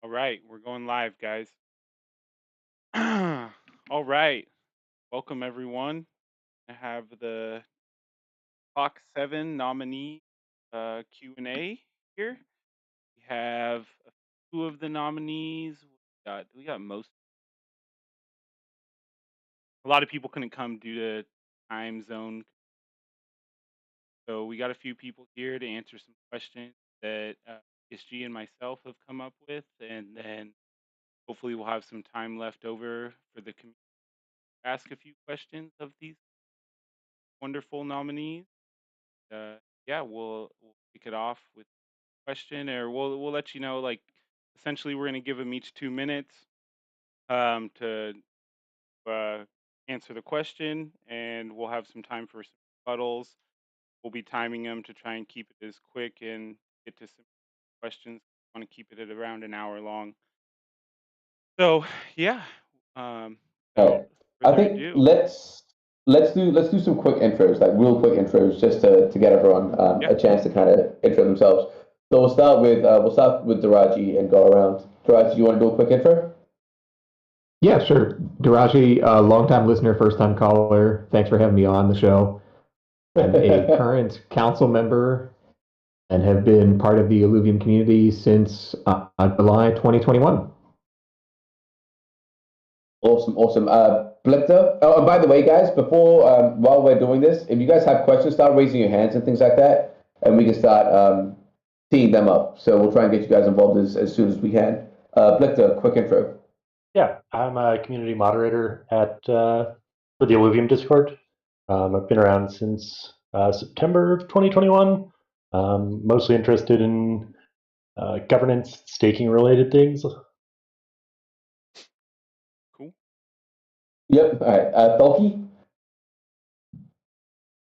All right, we're going live, guys. All right, welcome everyone. I have the Talk 7 nominee Q&A here. We have two of the nominees. We got most. A lot of people couldn't come due to time zone. So we got a few people here to answer some questions that SG and myself have come up with, and then hopefully we'll have some time left over for the community to ask a few questions of these wonderful nominees. Yeah, we'll kick it off with a question, or we'll let you know. Like, essentially, we're gonna give them each 2 minutes to answer the question, and we'll have some time for some rebuttals. We'll be timing them to try and keep it as quick and get to some questions. I want to keep it at around an hour long. So yeah, Okay. I think ado. let's do some quick intros, like real quick intros, just to get everyone a chance to kind of intro themselves. So we'll start with Daraji and go around. Daraji, you want to do a quick intro? Yeah, sure. Daraji, longtime listener, first time caller. Thanks for having me on the show. I'm a current council member and have been part of the Illuvium community since July 2021. Awesome. Blipter. Oh, and by the way, guys, before while we're doing this, if you guys have questions, start raising your hands and things like that, and we can start teeing them up. So we'll try and get you guys involved as soon as we can. Blipter, quick intro. Yeah, I'm a community moderator for the Illuvium Discord. I've been around since September of 2021. Mostly interested in governance, staking related things. Cool. Yep. All right. Tolki.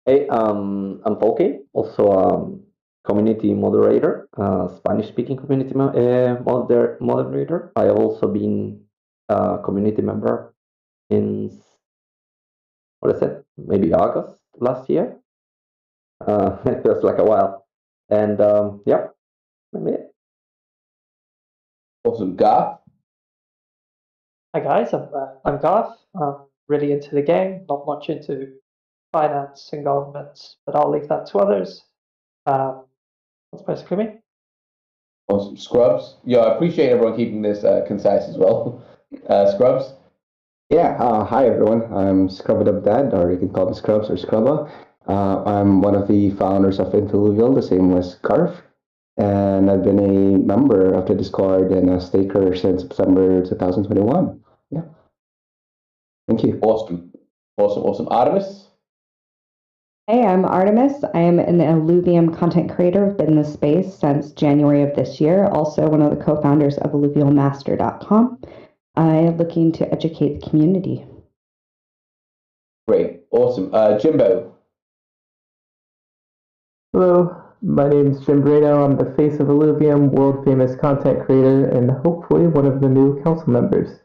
Hey, I'm Tolki, also community moderator, Spanish-speaking community moderator. I have also been a community member since, what is it, maybe August last year. It feels like a while. And yeah, maybe it. Awesome. Garth. Hi guys, I'm Garth. I'm really into the game, not much into finance and governments, but I'll leave that to others. That's basically me. Awesome. Scrubs. Yeah, I appreciate everyone keeping this concise as well. Scrubs. Yeah, hi everyone. I'm Scrubba Dad, or you can call me Scrubs or Scrubba. I'm one of the founders of Illuvial, the same as Garth, and I've been a member of the Discord and a staker since September 2021. Yeah. Thank you. Awesome. Artemis. Hey, I'm Artemis. I am an Illuvium content creator. I've been in this space since January of this year. Also one of the co-founders of illuvialmaster.com. I'm looking to educate the community. Great. Awesome. Jimbo. Hello, my name is Jim Brano. I'm the face of Illuvium, world famous content creator, and hopefully one of the new council members.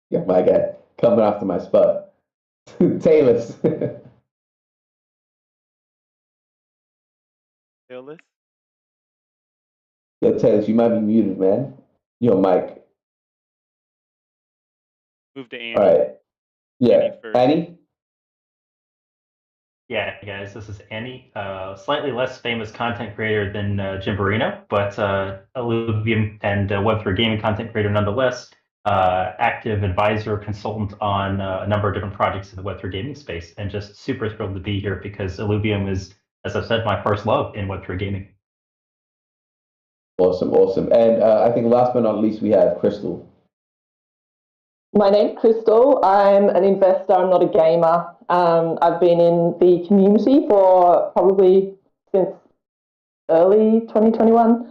Yeah, my guy. Coming after my spot. Taylor's. Taylor? Yeah, Taylor, you might be muted, man. Your mic. Move to Annie. All right. Yeah. Annie? Yeah, guys, this is Annie. Slightly less famous content creator than Jim Barino, but Illuvium and Web3 gaming content creator nonetheless. Active advisor, consultant on a number of different projects in the Web3 gaming space, and just super thrilled to be here because Illuvium is, as I've said, my first love in Web3 gaming. Awesome. And I think last but not least, we have Crystal. My name's Crystal. I'm an investor. I'm not a gamer. I've been in the community for probably since early 2021.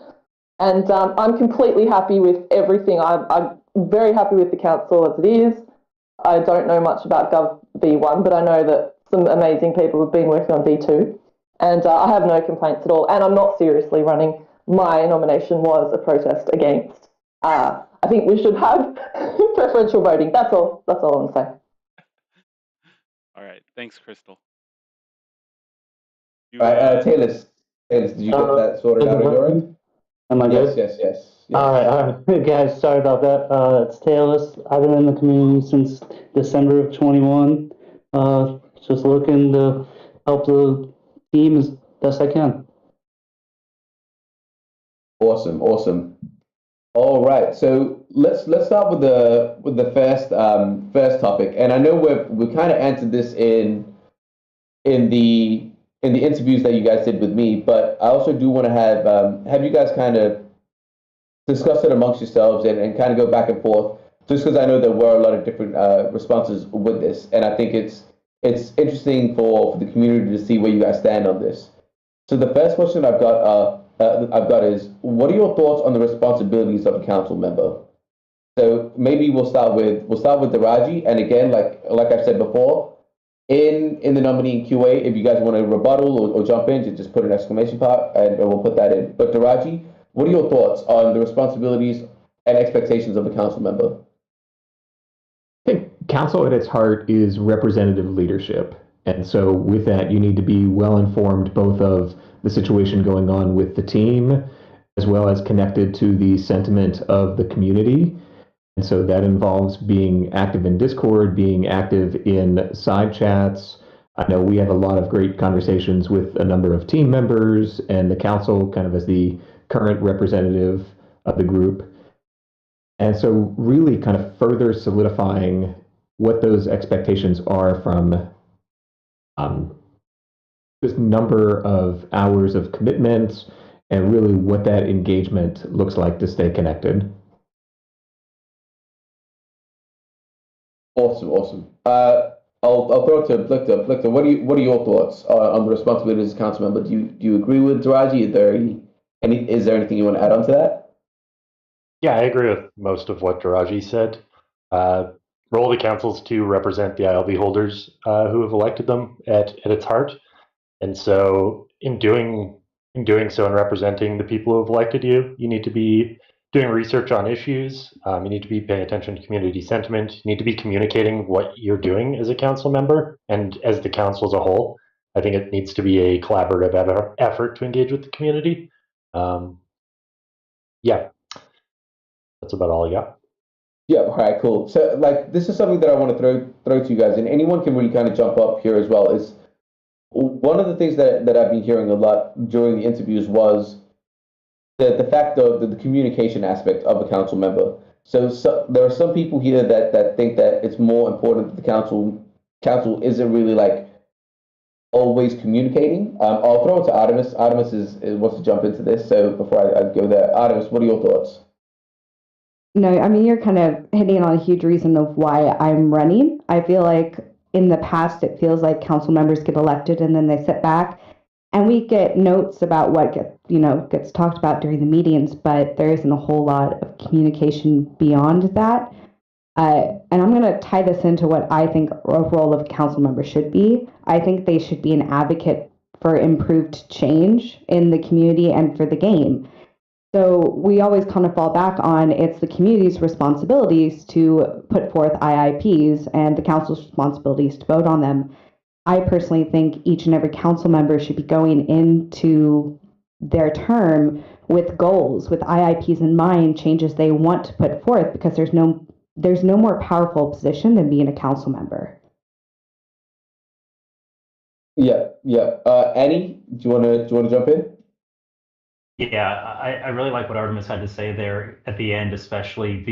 And I'm completely happy with everything. I'm very happy with the council as it is. I don't know much about Gov V1, but I know that some amazing people have been working on V2. And I have no complaints at all. And I'm not seriously running. My nomination was a protest against. I think we should have preferential voting. That's all I'm saying. All right. Thanks, Crystal. Taylor, did you get that sorted out on your end? Am I good? Yes. Guys, sorry about that. It's Taylor. I've been in the community since December of 21. Just looking to help the team as best I can. Awesome, awesome. All right, so let's start with the first topic, and I know we kind of answered this in the interviews that you guys did with me, but I also do want to have you guys kind of discuss it amongst yourselves and kind of go back and forth, just because I know there were a lot of different responses with this, and I think it's interesting for the community to see where you guys stand on this. So the first question I've got is, what are your thoughts on the responsibilities of a council member? So maybe we'll start with Daraji, and again, like I've said before, in the nominee and QA, if you guys want to rebuttal or jump in, just put an exclamation mark and we'll put that in. But Daraji, what are your thoughts on the responsibilities and expectations of a council member? I think council at its heart is representative leadership. And so with that, you need to be well informed both of the situation going on with the team, as well as connected to the sentiment of the community. And so that involves being active in Discord, being active in side chats. I know we have a lot of great conversations with a number of team members and the council kind of as the current representative of the group. And so really kind of further solidifying what those expectations are from this number of hours of commitment and really what that engagement looks like to stay connected. Awesome. I'll throw it to Blictor. Blictor, what are your thoughts on the responsibilities as a council member? Do you agree with Daraji? Is there anything you want to add on to that? Yeah, I agree with most of what Daraji said. Role of the council is to represent the ILB holders who have elected them at its heart, and so in doing so and representing the people who have elected you, you need to be doing research on issues. You need to be paying attention to community sentiment. You need to be communicating what you're doing as a council member and as the council as a whole. I think it needs to be a collaborative effort to engage with the community. Yeah, that's about all I got. Yeah, all right, cool. So this is something that I want to throw to you guys, and anyone can really kind of jump up here as well. Is one of the things that I've been hearing a lot during the interviews was the fact of the communication aspect of a council member. So there are some people here that think that it's more important that the council isn't really always communicating. I'll throw it to Artemis. Artemis wants to jump into this. So before I go there, Artemis, what are your thoughts? No, I mean, you're kind of hitting on a huge reason of why I'm running. I feel like in the past, it feels like council members get elected and then they sit back and we get notes about what gets talked about during the meetings, but there isn't a whole lot of communication beyond that. And I'm going to tie this into what I think a role of a council member should be. I think they should be an advocate for improved change in the community and for the game. So we always kind of fall back on it's the community's responsibilities to put forth IIPs and the council's responsibilities to vote on them. I personally think each and every council member should be going into their term with goals, with IIPs in mind, changes they want to put forth, because there's no more powerful position than being a council member. Yeah. Annie, do you want to jump in? Yeah, I really like what Artemis had to say there at the end, especially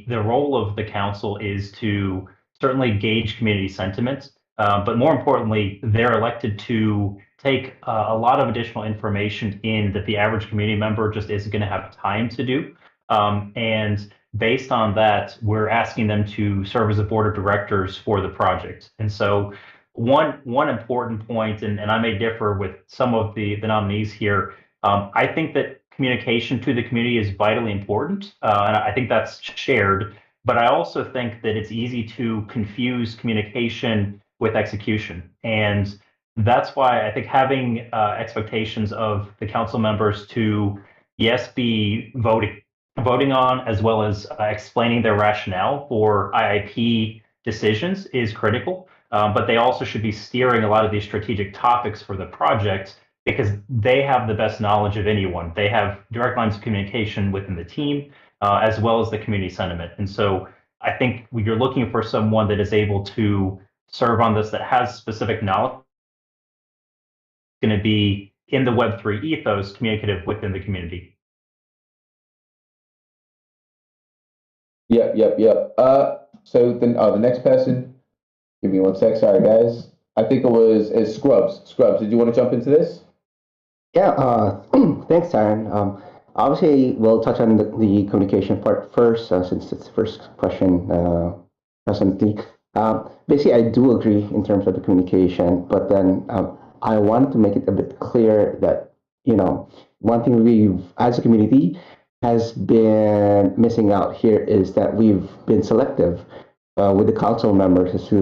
the role of the council is to certainly gauge community sentiment, but more importantly, they're elected to take a lot of additional information in that the average community member just isn't going to have time to do. And based on that, we're asking them to serve as a board of directors for the project. And so one important point, and I may differ with some of the nominees here, I think that communication to the community is vitally important, and I think that's shared. But I also think that it's easy to confuse communication with execution. And that's why I think having expectations of the council members to, yes, be voting on as well as explaining their rationale for IIP decisions is critical. But they also should be steering a lot of these strategic topics for the project because they have the best knowledge of anyone. They have direct lines of communication within the team, as well as the community sentiment. And so I think when you're looking for someone that is able to serve on this, that has specific knowledge, going to be in the Web3 ethos, communicative within the community. Yep. So then, the next person, give me 1 sec. Sorry, guys. I think it was Scrubs. Scrubs, did you want to jump into this? Yeah, thanks, Taryn. Obviously, we'll touch on the communication part first, since it's the first question presently. Basically, I do agree in terms of the communication, but then I want to make it a bit clear that, one thing we've, as a community, has been missing out here is that we've been selective with the council members as to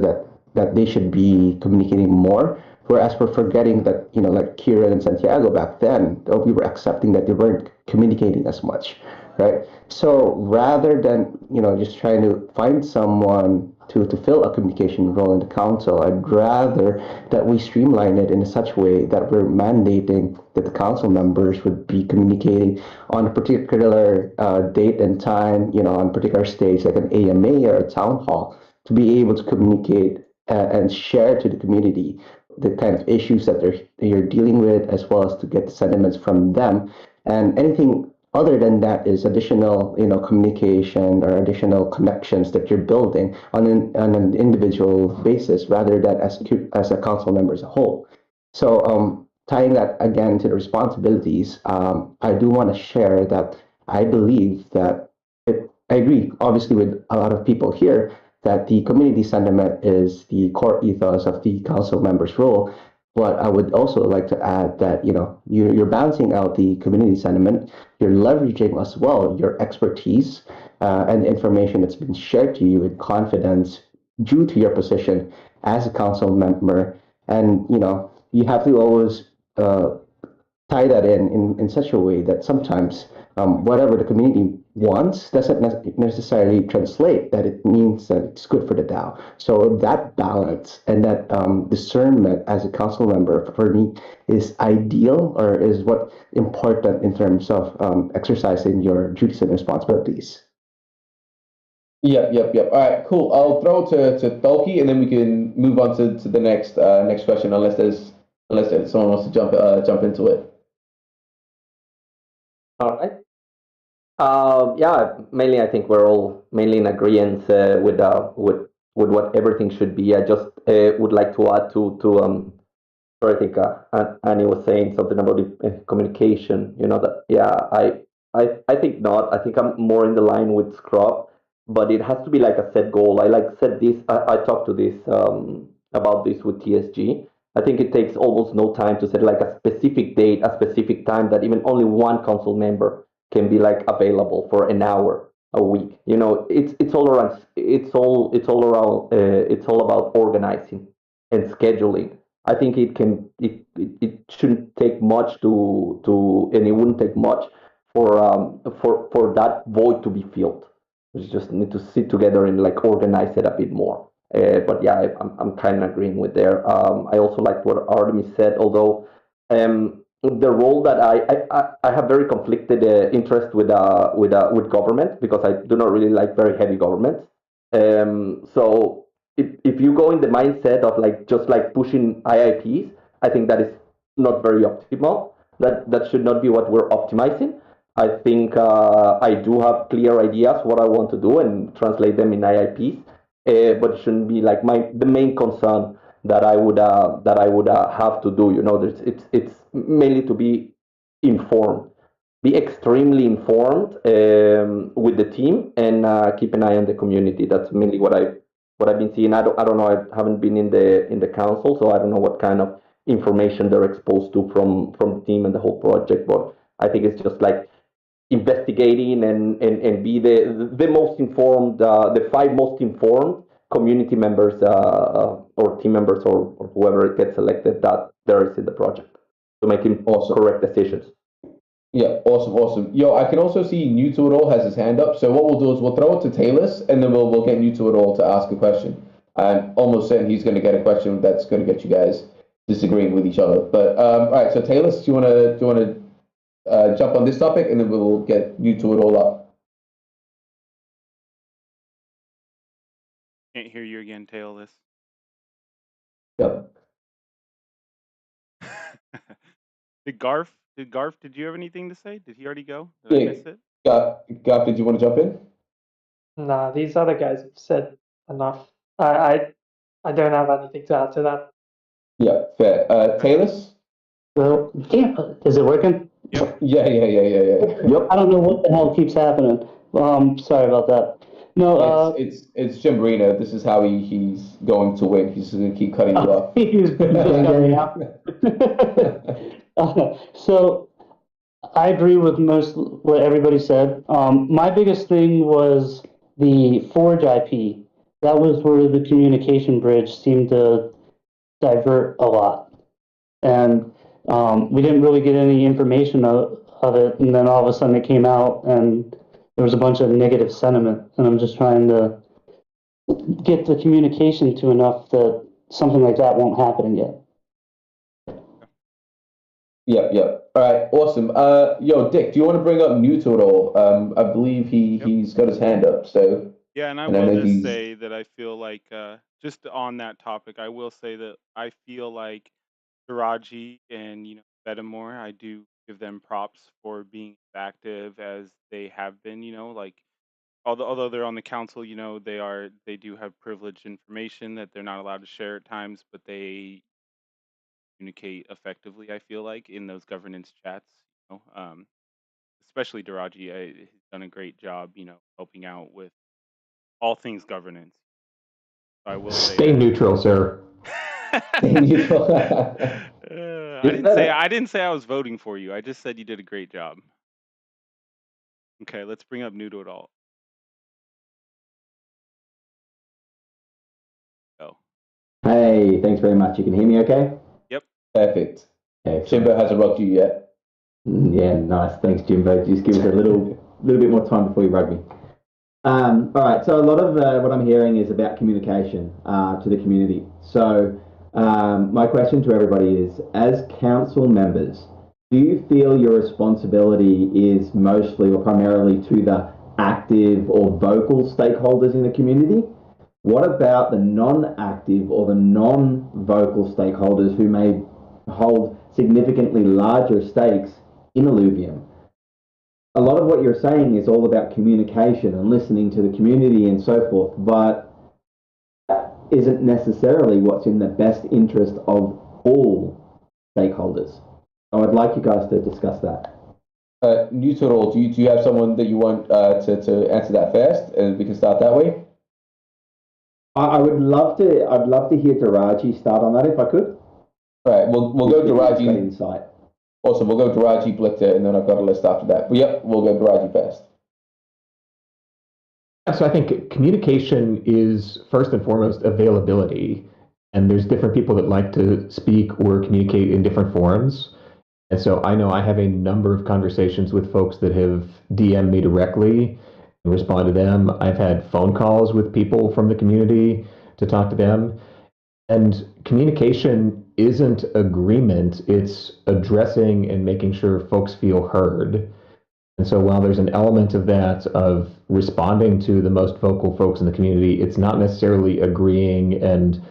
that they should be communicating more. Whereas we're forgetting that, like Kieran and Santiago back then, we were accepting that they weren't communicating as much, right? So rather than, just trying to find someone to fill a communication role in the council, I'd rather that we streamline it in such a way that we're mandating that the council members would be communicating on a particular date and time, on a particular stage, like an AMA or a town hall, to be able to communicate and share to the community the kind of issues that you're dealing with, as well as to get the sentiments from them. And anything other than that is additional, communication or additional connections that you're building on an individual basis, rather than as a council member as a whole. So tying that again to the responsibilities, I do want to share that I believe that I agree, obviously, with a lot of people here that the community sentiment is the core ethos of the council members' role. But I would also like to add that you're balancing out the community sentiment. You're leveraging as well your expertise and information that's been shared to you in confidence due to your position as a council member. And you have to always tie that in such a way that sometimes whatever the community wants doesn't necessarily translate that it means that it's good for the DAO. So that balance and that discernment as a council member for me is ideal, or is what important in terms of exercising your duties and responsibilities. Yep. All right, cool. I'll throw it to Tolki, and then we can move on to the next question, unless someone wants to jump into it. All right. Yeah, mainly I think we're all mainly in agreement with what everything should be. I just would like to add to I think Annie was saying something about the communication. I think not. I think I'm more in the line with Scrub, but it has to be like a set goal. I said this. I talked to this about this with TSG. I think it takes almost no time to set like a specific date, a specific time that even only one council member can be like available for an hour a week. It's all around. It's all around. It's all about organizing and scheduling. I think it shouldn't take much and it wouldn't take much for that void to be filled. We just need to sit together and like organize it a bit more. But yeah, I'm kind of agreeing with there. I also like what Artemis said, although the role that I have very conflicted interest with government, because I do not really like very heavy governments. So if you go in the mindset of like just like pushing IIPs, I think that is not very optimal. That should not be what we're optimizing. I think I do have clear ideas what I want to do and translate them in IIPs, but it shouldn't be like the main concern that I would have to do. It's mainly to be informed, be extremely informed with the team, and keep an eye on the community. That's mainly what I've been seeing. I don't know. I haven't been in the council, so I don't know what kind of information they're exposed to from the team and the whole project. But I think it's just like investigating and be the most informed, the 5 most informed community members or team members or whoever gets selected that there is in the project to make correct decisions. Yeah, awesome. Yo, I can also see New to It All has his hand up. So what we'll do is we'll throw it to Talus, and then we'll get New to It All to ask a question. I'm almost certain he's going to get a question that's going to get you guys disagreeing with each other. But all right, so Taylor, do you want to jump on this topic, and then we'll get you to it all up. Can't hear you again, Taylor. Yep. Did you have anything to say? Did he already go? Did I miss it? Garth, did you want to jump in? Nah, these other guys have said enough. I don't have anything to add to that. Yeah, fair. Taylor? Well, damn, is it working? Yep. Yeah. Yep. I don't know what the hell keeps happening. Sorry about that. No, it's Jim Marino. This is how he's going to win. He's going to keep cutting you off. he's just cutting me out. So I agree with most what everybody said. My biggest thing was the Forge IP. That was where the communication bridge seemed to divert a lot, and we didn't really get any information of it. And then all of a sudden, it came out, and there was a bunch of negative sentiment. And I'm just trying to get the communication to enough that something like that won't happen again. Yep. All right, awesome. Yo, Dick, do you want to bring up Newt at all? I believe he's got his hand up. So yeah, and I and I will know just he's- say that I feel like just on that topic, I will say that I feel like Taraji and Bettamore, I do give them props for being as active as they have been. Like although they're on the council, they do have privileged information that they're not allowed to share at times, but they communicate effectively. I feel like in those governance chats, especially Taraji, he's done a great job, helping out with all things governance. I will say Stay that. neutral, sir. Stay neutral. I didn't say I was voting for you. I just said you did a great job. Okay, let's bring up Noodle at all. Oh. Hey, thanks very much. You can hear me okay? Yep. Perfect. Excellent. Jimbo hasn't rocked you yet. Yeah, nice. Thanks, Jimbo. Just give us a little bit more time before you rug me. All right. So a lot of what I'm hearing is about communication to the community. So my question to everybody is, as council members, do you feel your responsibility is mostly or primarily to the active or vocal stakeholders in the community? What about the non-active or the non-vocal stakeholders who may hold significantly larger stakes in Illuvium? A lot of what you're saying is all about communication and listening to the community and so forth, but that isn't necessarily what's in the best interest of all stakeholders. I would like you guys to discuss that. Neutral, do you have someone that you want to answer that first, and we can start that way? I would love to. I'd love to hear Taraji start on that if I could. All right, we'll go to Raji. Insight. Awesome, we'll go to Raji, Blichter, and then I've got a list after that. But yep, we'll go to Raji first. So I think communication is first and foremost availability, and there's different people that like to speak or communicate in different forms. And so I know I have a number of conversations with folks that have DM'd me directly and respond to them. I've had phone calls with people from the community to talk to them. And communication isn't agreement, it's addressing and making sure folks feel heard. And so while there's an element of that, of responding to the most vocal folks in the community, it's not necessarily agreeing and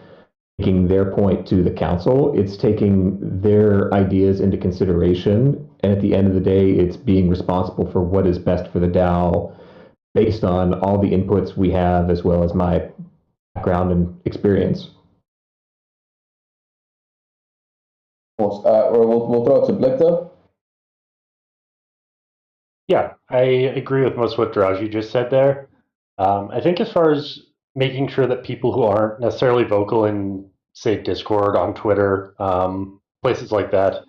making their point to the council. It's taking their ideas into consideration. And at the end of the day, it's being responsible for what is best for the DAO based on all the inputs we have, as well as my background and experience. Or we'll throw it to Blichter. Yeah, I agree with most of what Taraji just said there. I think as far as making sure that people who aren't necessarily vocal in, say, Discord, on Twitter, places like that,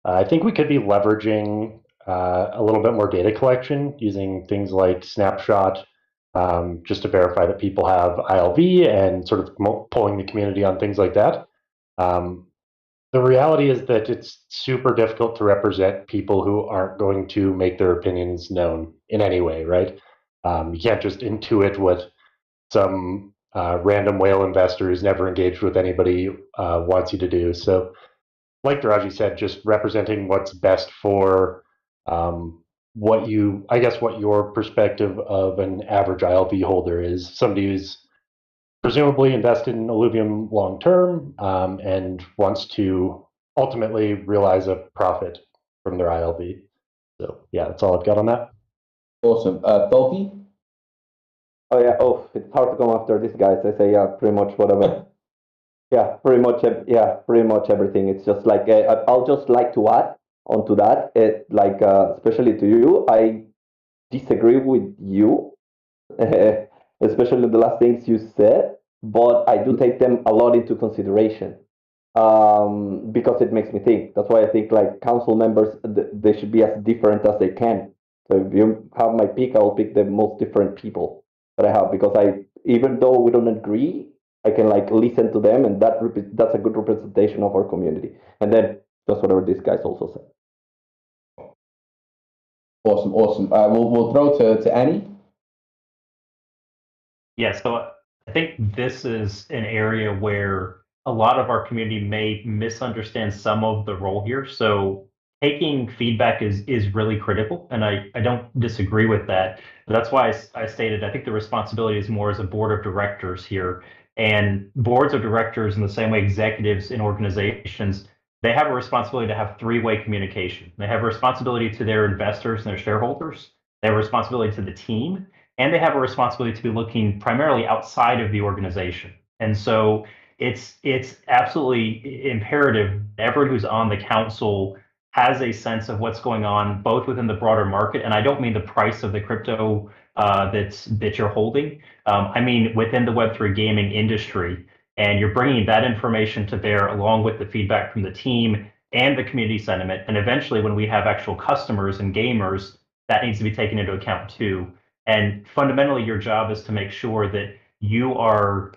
I think we could be leveraging a little bit more data collection using things like Snapshot, just to verify that people have ILV and sort of polling the community on things like that. The reality is that it's super difficult to represent people who aren't going to make their opinions known in any way, right? You can't just intuit what some random whale investor who's never engaged with anybody wants you to do. So like Daraji said, just representing what's best for what your perspective of an average ILV holder is. Somebody who's presumably invested in Illuvium long term and wants to ultimately realize a profit from their ILV. So yeah, that's all I've got on that. Awesome. Tolki? Oh yeah. Oh, it's hard to come after these guys. I say yeah, pretty much whatever. Yeah, pretty much everything. It's just like I'll just like to add onto that. Especially to you, I disagree with you, especially the last things you said. But I do take them a lot into consideration because it makes me think. That's why I think like council members, they should be as different as they can. So if you have my pick, I'll pick the most different people that I have because even though we don't agree, I can like listen to them, and that's a good representation of our community. And then just whatever these guys also said. Awesome. We'll throw to Annie. Yeah, so I think this is an area where a lot of our community may misunderstand some of the role here. So taking feedback is really critical, and I don't disagree with that. But that's why I stated I think the responsibility is more as a board of directors here. And boards of directors, in the same way executives in organizations, they have a responsibility to have three-way communication. They have a responsibility to their investors and their shareholders. They have a responsibility to the team, and they have a responsibility to be looking primarily outside of the organization. And so it's absolutely imperative that everyone who's on the council has a sense of what's going on both within the broader market, and I don't mean the price of the crypto that you're holding. I mean within the Web3 gaming industry, and you're bringing that information to bear along with the feedback from the team and the community sentiment. And eventually, when we have actual customers and gamers, that needs to be taken into account too. And fundamentally, your job is to make sure that you are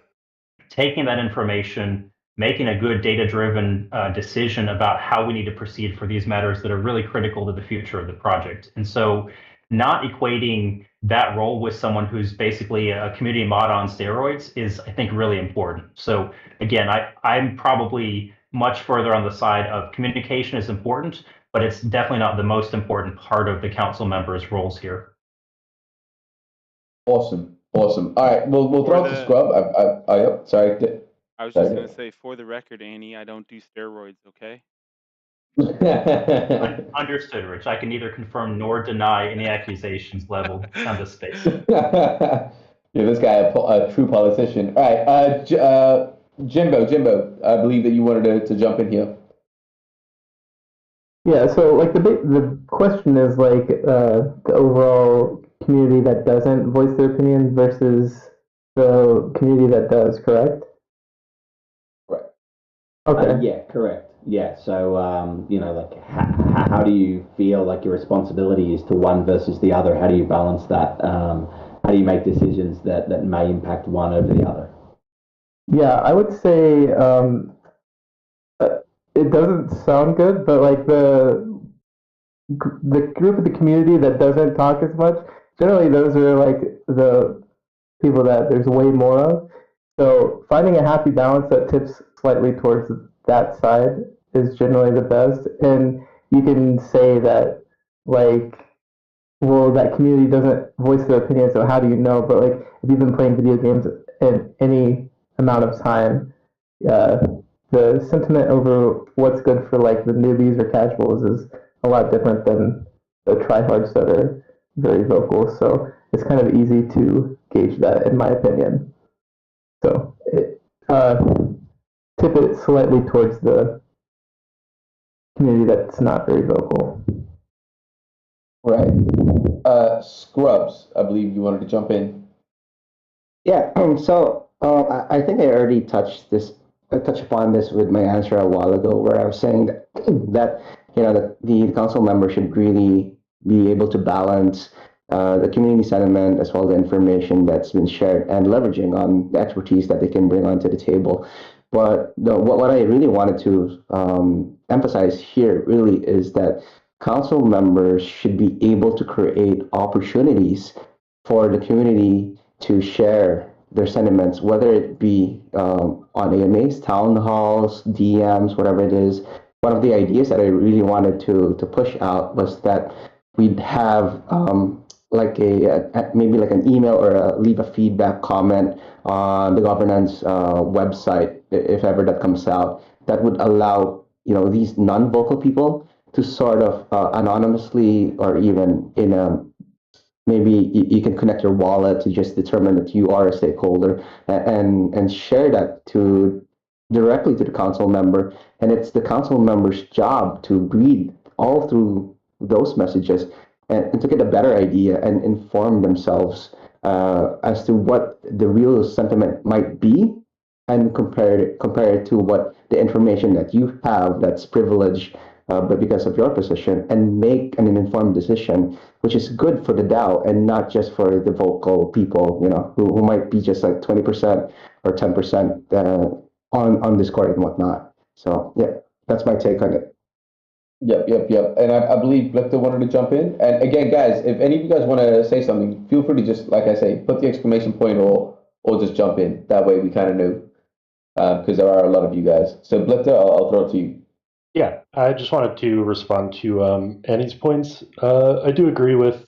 taking that information, making a good data-driven decision about how we need to proceed for these matters that are really critical to the future of the project. And so not equating that role with someone who's basically a community mod on steroids is, I think, really important. So again, I'm probably much further on the side of communication is important, but it's definitely not the most important part of the council members' roles here. Awesome. All right, we'll throw it to Scrub. Sorry. I was just going to say, for the record, Annie, I don't do steroids, okay? Understood, Rich. I can neither confirm nor deny any accusations leveled on this space. Yeah, this guy a true politician. All right, Jimbo, I believe that you wanted to jump in here. Yeah, so like the question is like the overall community that doesn't voice their opinion versus the community that does, correct? Right. Okay. Yeah, correct. Yeah, so like how do you feel like your responsibility is to one versus the other? How do you balance that? How do you make decisions that may impact one over the other? Yeah, I would say it doesn't sound good, but like the group of the community that doesn't talk as much, generally those are like the people that there's way more of. So finding a happy balance that tips slightly towards that side is generally the best. And you can say that like, well, that community doesn't voice their opinion, so how do you know? But like, if you've been playing video games in any amount of time, the sentiment over what's good for like the newbies or casuals is a lot different than the tryhards that are very vocal. So it's kind of easy to gauge that, in my opinion. So tip it slightly towards the community that's not very vocal. Right. Scrubs, I believe you wanted to jump in. Yeah. So I think I already touched upon this with my answer a while ago, where I was saying that the council member should really be able to balance the community sentiment as well as the information that's been shared and leveraging on the expertise that they can bring onto the table. But what I really wanted to emphasize here really is that council members should be able to create opportunities for the community to share their sentiments, whether it be on AMAs, town halls, DMs, whatever it is, one of the ideas that I really wanted to push out was that we'd have like maybe like an email or leave a feedback comment on the governance website if ever that comes out, that would allow these non-vocal people to sort of anonymously, or even in a maybe you can connect your wallet to just determine that you are a stakeholder, and share that to directly to the council member, and it's the council member's job to read all through those messages and to get a better idea and inform themselves as to what the real sentiment might be, and compare it to what the information that you have that's privileged, but because of your position, and make an informed decision, which is good for the DAO and not just for the vocal people, who might be just like 20% or 10% on Discord and whatnot. So yeah, that's my take on it. Yep. And I believe Victor wanted to jump in. And again, guys, if any of you guys want to say something, feel free to just, like I say, put the exclamation point or just jump in. That way we kind of know, because there are a lot of you guys. So Victor, I'll throw it to you. Yeah, I just wanted to respond to Annie's points. I do agree with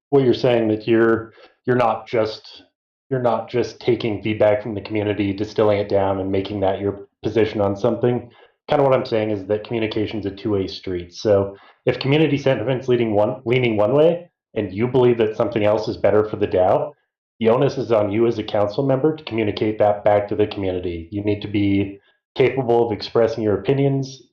what you're saying, that you're not just taking feedback from the community, distilling it down, and making that your position on something. Kind of what I'm saying is that communication's a two-way street. So if community sentiment's leaning one way, and you believe that something else is better for the DAO, the onus is on you as a council member to communicate that back to the community. You need to be capable of expressing your opinions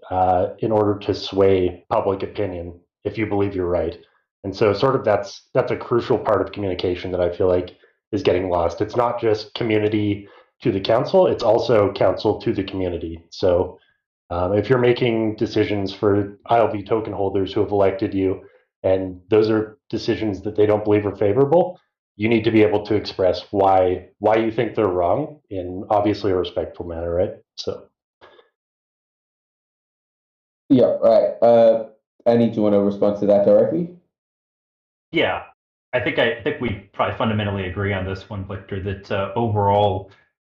in order to sway public opinion if you believe you're right. And so sort of that's a crucial part of communication that I feel like is getting lost. It's not just community to the council, it's also council to the community. So if you're making decisions for ILV token holders who have elected you, and those are decisions that they don't believe are favorable, you need to be able to express why you think they're wrong in obviously a respectful manner, right? So. Yeah, right. Annie, do you want to respond to that directly? Yeah, I think we probably fundamentally agree on this one, Victor, that overall,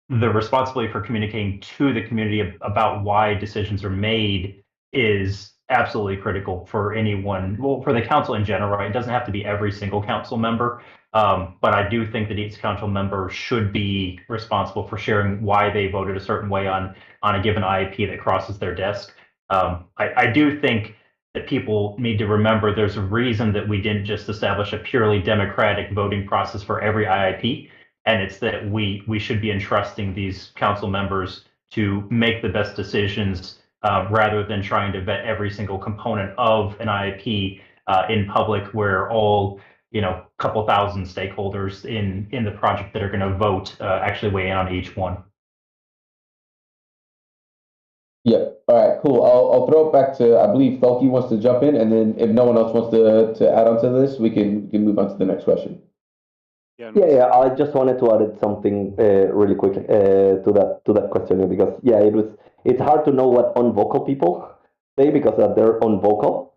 the responsibility for communicating to the community about why decisions are made is absolutely critical for anyone, well, for the council in general, right? It doesn't have to be every single council member, but I do think that each council member should be responsible for sharing why they voted a certain way on a given IIP that crosses their desk. I do think that people need to remember there's a reason that we didn't just establish a purely democratic voting process for every IIP. And it's that we should be entrusting these council members to make the best decisions rather than trying to vet every single component of an IIP in public, where all couple thousand stakeholders in the project that are going to vote actually weigh in on each one. Yeah. All right. Cool. I'll throw it back to, I believe Thalki wants to jump in, and then if no one else wants to add on to this, we can move on to the next question. Yeah. I just wanted to add something really quickly to that question, because it's hard to know what unvocal people say, because they're unvocal.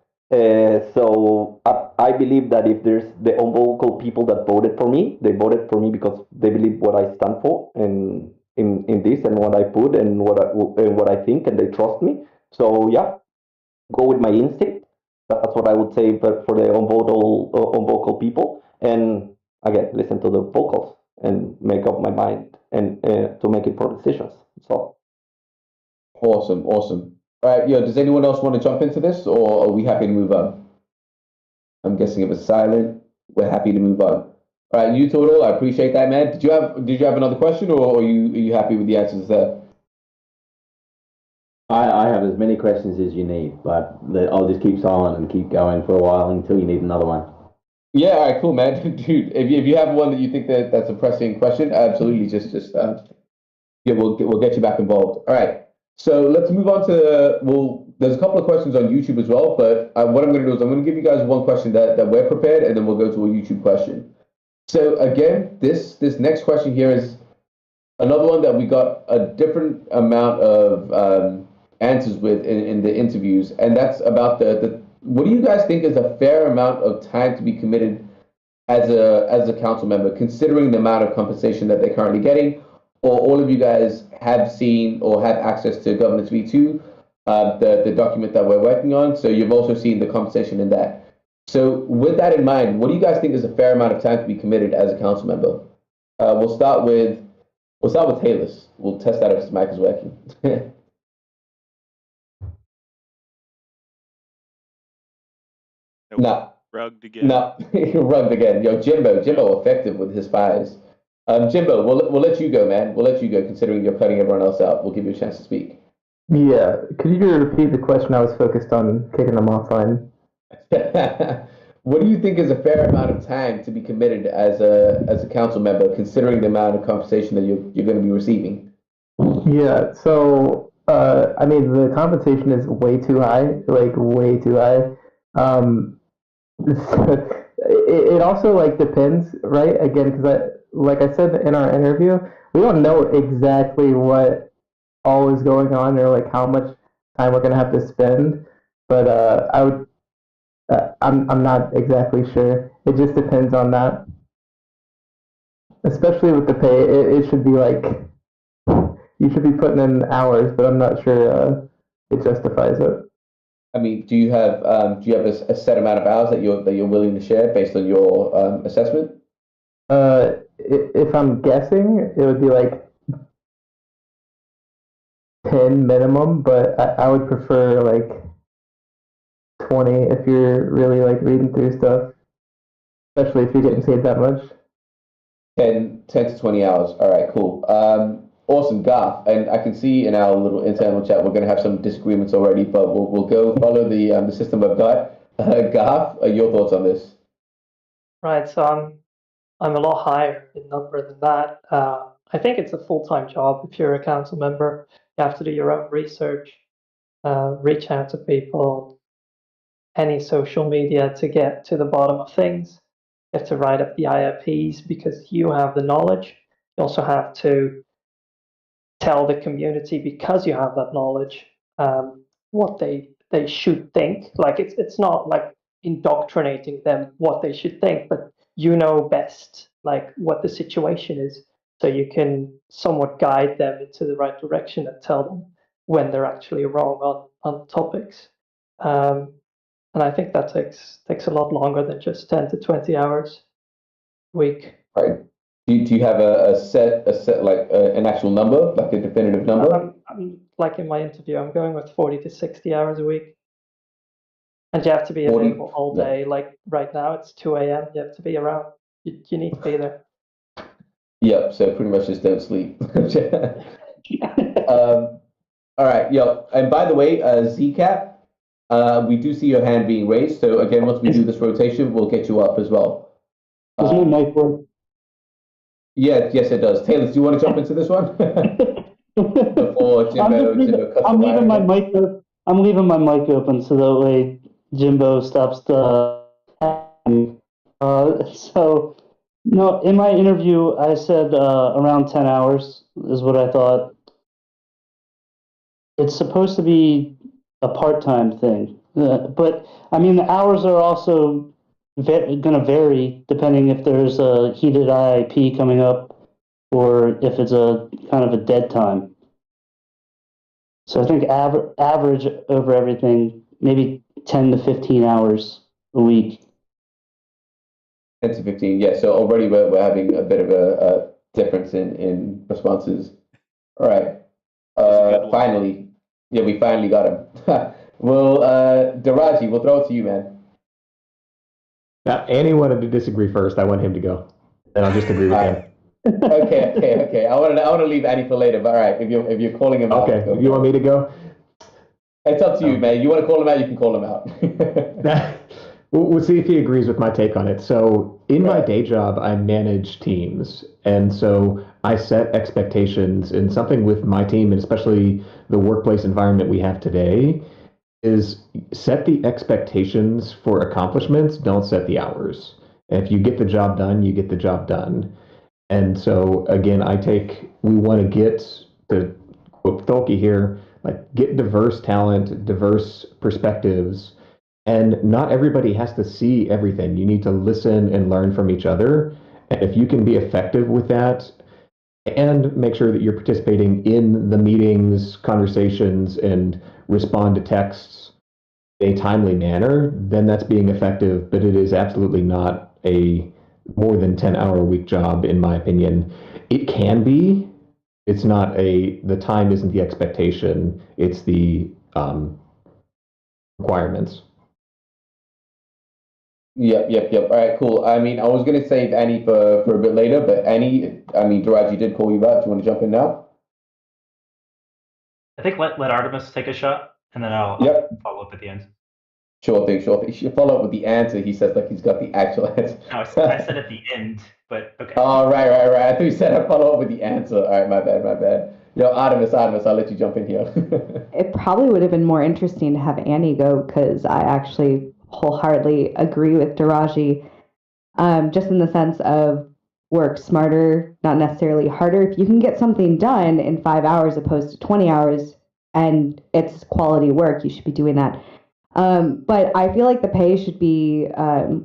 So I believe that if there's the unvocal people that voted for me, they voted for me because they believe what I stand for and in this, and what I put, and what I think, and they trust me. So yeah, go with my instinct. That's what I would say for the unvocal people. And again, listen to the vocals and make up my mind and to make important decisions. So awesome. All right, does anyone else want to jump into this, or are we happy to move on? I'm guessing it was silent. We're happy to move on. All right, you Total, I appreciate that, man. Did you have another question, or are you happy with the answers there? I have as many questions as you need, but I'll just keep silent and keep going for a while until you need another one. Yeah, all right, cool, man. Dude, if you have one that you think that's a pressing question, absolutely, just we'll get you back involved. All right, so let's move on to there's a couple of questions on YouTube as well, but what I'm going to do is I'm going to give you guys one question that we're prepared, and then we'll go to a YouTube question. So again, this next question here is another one that we got a different amount of answers with in the interviews, and that's about the what do you guys think is a fair amount of time to be committed as a council member, considering the amount of compensation that they're currently getting, or all of you guys have seen or have access to Governance V2, the document that we're working on. So you've also seen the conversation in that. So with that in mind, what do you guys think is a fair amount of time to be committed as a council member? We'll start with Taylor. We'll test out if his mic is working. No. Rugged again. No, rugged again. Yo, Jimbo effective with his fires. Jimbo, we'll let you go, man. We'll let you go, considering you're cutting everyone else out. We'll give you a chance to speak. Yeah, could you repeat the question? I was focused on kicking them offline. What do you think is a fair amount of time to be committed as a council member, considering the amount of compensation that you're going to be receiving? Yeah, so I mean, the compensation is way too high, like way too high. It also like depends, right? Again, because like I said in our interview, we don't know exactly what all is going on or like how much time we're gonna have to spend. But I'm not exactly sure. It just depends on that. Especially with the pay, it should be like you should be putting in hours, but I'm not sure it justifies it. I mean, do you have a set amount of hours that you're willing to share based on your assessment? If I'm guessing, it would be like 10 minimum, but I would prefer like 20 if you're really like reading through stuff, especially if you're getting paid that much. 10 to 20 hours. All right, cool. Awesome, Garth. And I can see in our little internal chat we're going to have some disagreements already, but we'll go follow the system we've got. Garth, your thoughts on this? Right, so I'm a lot higher in number than that. I think it's a full-time job if you're a council member. You have to do your own research, reach out to people, any social media to get to the bottom of things. You have to write up the IIPs because you have the knowledge. You also have to tell the community, because you have that knowledge, what they should think. Like it's not like indoctrinating them what they should think, but you know best like what the situation is, so you can somewhat guide them into the right direction and tell them when they're actually wrong on topics. And I think that takes a lot longer than just 10 to 20 hours a week. Right. Do you have a set like an actual number, like a definitive number? I'm like in my interview, I'm going with 40 to 60 hours a week. And you have to be 40, available all day. Yeah. Like right now, it's 2 a.m. You have to be around. You need to be there. Yep. So pretty much just don't sleep. All right. Yep. And by the way, Zcap, we do see your hand being raised. So again, once we do this rotation, we'll get you up as well. Does my mic work? Yeah, yes, it does. Taylor, do you want to jump into this one? Before Jimbo I'm leaving my mic open. I'm leaving my mic open so that way Jimbo stops the. So, no, in my interview, I said around 10 hours is what I thought. It's supposed to be a part-time thing, but I mean the hours are also going to vary depending if there's a heated IIP coming up or if it's a kind of a dead time. So I think average over everything, maybe 10 to 15 hours a week. 10 to 15, yeah. So already we're having a bit of a difference in responses. All right. Finally, yeah, we finally got him. Well, Daraji, we'll throw it to you, man. Now, Annie wanted to disagree first. I want him to go. Then I'll just agree with him. Okay. I want to leave Annie for later. But all right, if you're calling him out, okay. You want me to go? It's up to you, man. You want to call him out, you can call him out. We'll see if he agrees with my take on it. So in my day job, I manage teams. And so I set expectations, and something with my team, and especially the workplace environment we have today, is set the expectations for accomplishments, don't set the hours. And if you get the job done, you get the job done. And so again, we want to get, to quote Tholke here, like get diverse talent, diverse perspectives. And not everybody has to see everything. You need to listen and learn from each other. And if you can be effective with that, and make sure that you're participating in the meetings, conversations, and respond to texts in a timely manner, then that's being effective, but it is absolutely not a more than 10-hour-a-week job, in my opinion. It can be. It's not the time isn't the expectation, it's the requirements. Yep. All right, cool. I mean, I was gonna save Annie for a bit later, but Annie, I mean, Daraji did call you back. Do you want to jump in now? I think let Artemis take a shot, and then I'll follow up at the end. Sure thing. You should follow up with the answer. He says like he's got the actual answer. No, I said at the end, but okay. Oh, right. I thought you said I'd follow up with the answer. All right, my bad. Yo, Artemis, I'll let you jump in here. It probably would have been more interesting to have Annie go because I actually wholeheartedly agree with Daraji, just in the sense of work smarter, not necessarily harder. If you can get something done in 5 hours opposed to 20 hours and it's quality work, you should be doing that. But I feel like the pay should be,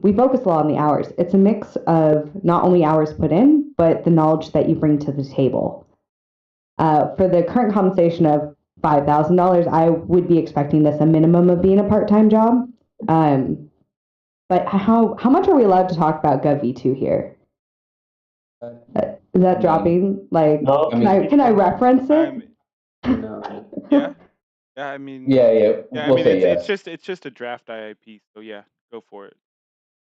we focus a lot on the hours. It's a mix of not only hours put in, but the knowledge that you bring to the table. For the current compensation of $5,000, I would be expecting this a minimum of being a part-time job. But how much are we allowed to talk about GovV2 here? Is that dropping? Like, No, can I reference it? Yeah. I mean, yeah. I We'll mean, say it's yes. just a draft IIP, so yeah, go for it.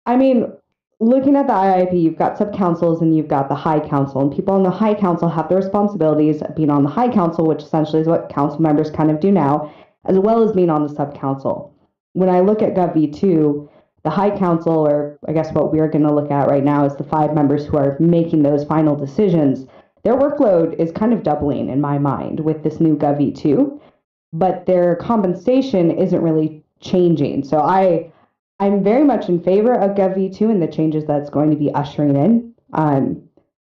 I mean, looking at the IIP, you've got sub-councils and you've got the high council, and people on the high council have the responsibilities of being on the high council, which essentially is what council members kind of do now, as well as being on the sub-council. When I look at GovV2, the high council, or I guess what we're going to look at right now, is the 5 members who are making those final decisions. Their workload is kind of doubling in my mind with this new GovV2, but their compensation isn't really changing. So I'm very much in favor of GovV2 and the changes that's going to be ushering in.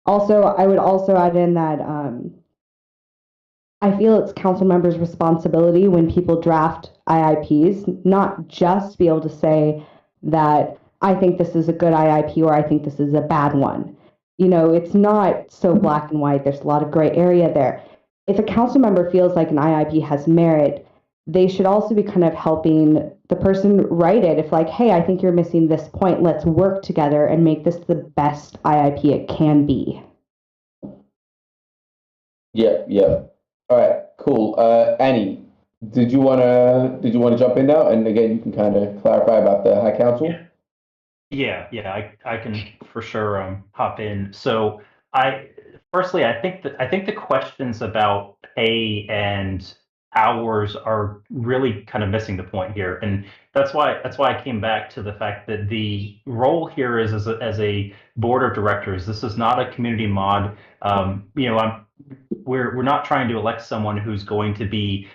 Also, I would also add in that I feel it's council members' responsibility when people draft IIPs, not just be able to say that I think this is a good IIP or I think this is a bad one. You know, it's not so black and white. There's a lot of gray area there. If a council member feels like an IIP has merit, they should also be kind of helping the person write it. If like, hey, I think you're missing this point, let's work together and make this the best IIP it can be. Yeah. All right, cool. Annie, did you wanna jump in now? And again, you can kind of clarify about the High Council. Yeah, I can for sure hop in. So I think the questions about pay and hours are really kind of missing the point here, and that's why I came back to the fact that the role here is as a board of directors. This is not a community mod. We're not trying to elect someone who's going to be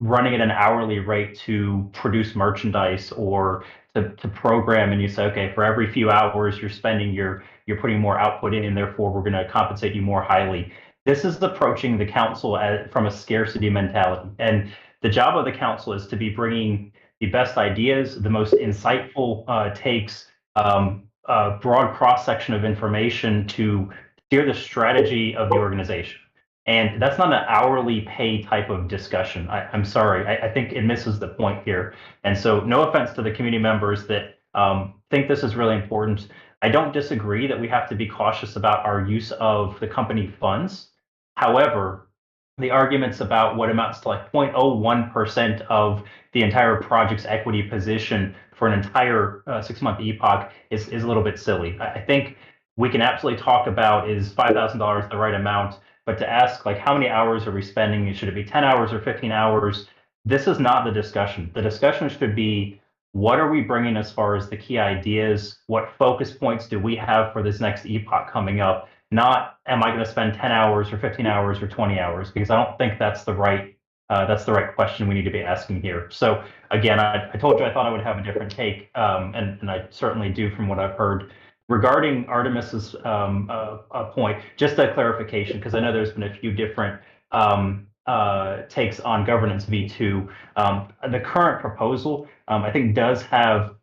running at an hourly rate to produce merchandise or to program, and you say, okay, for every few hours you're spending, you're putting more output in, and therefore we're going to compensate you more highly. This is approaching the council from a scarcity mentality, and the job of the council is to be bringing the best ideas, the most insightful takes, broad cross section of information to steer the strategy of the organization. And that's not an hourly pay type of discussion. I'm sorry. I think it misses the point here. And so no offense to the community members that think this is really important. I don't disagree that we have to be cautious about our use of the company funds. However, the arguments about what amounts to like 0.01% of the entire project's equity position for an entire 6-month epoch is a little bit silly. I think we can absolutely talk about, is $5,000 the right amount? But to ask, like, how many hours are we spending? Should it be 10 hours or 15 hours? This is not the discussion. The discussion should be, what are we bringing as far as the key ideas? What focus points do we have for this next epoch coming up? Not, am I going to spend 10 hours or 15 hours or 20 hours? Because I don't think that's the right question we need to be asking here. So again, I told you I thought I would have a different take, and I certainly do from what I've heard. Regarding Artemis's point, just a clarification, because I know there's been a few different takes on governance V2. The current proposal, I think, does have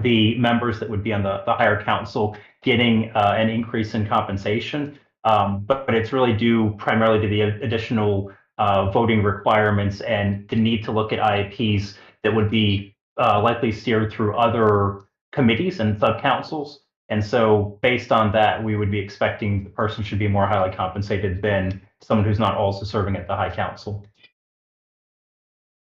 the members that would be on the higher council getting an increase in compensation. but it's really due primarily to the additional voting requirements and the need to look at IAPs that would be likely steered through other committees and sub-councils. And so based on that, we would be expecting the person should be more highly compensated than someone who's not also serving at the High Council.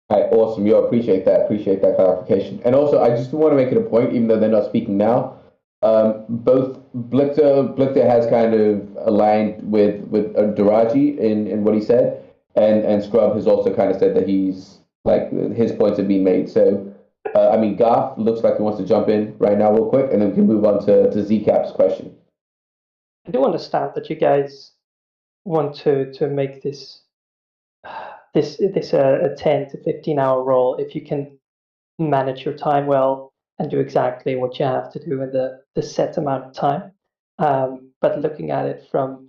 All right, awesome. Yo, appreciate that. Appreciate that clarification. And also, I just want to make it a point, even though they're not speaking now. Both Blichter has kind of aligned with Daraji in what he said, and Scrub has also kind of said that he's like his points have been made. So, I mean, Garth looks like he wants to jump in right now, real quick, and then we can move on to Zcap's question. I do understand that you guys want to make this a 10 to 15 hour role if you can manage your time well and do exactly what you have to do in the set amount of time. But looking at it from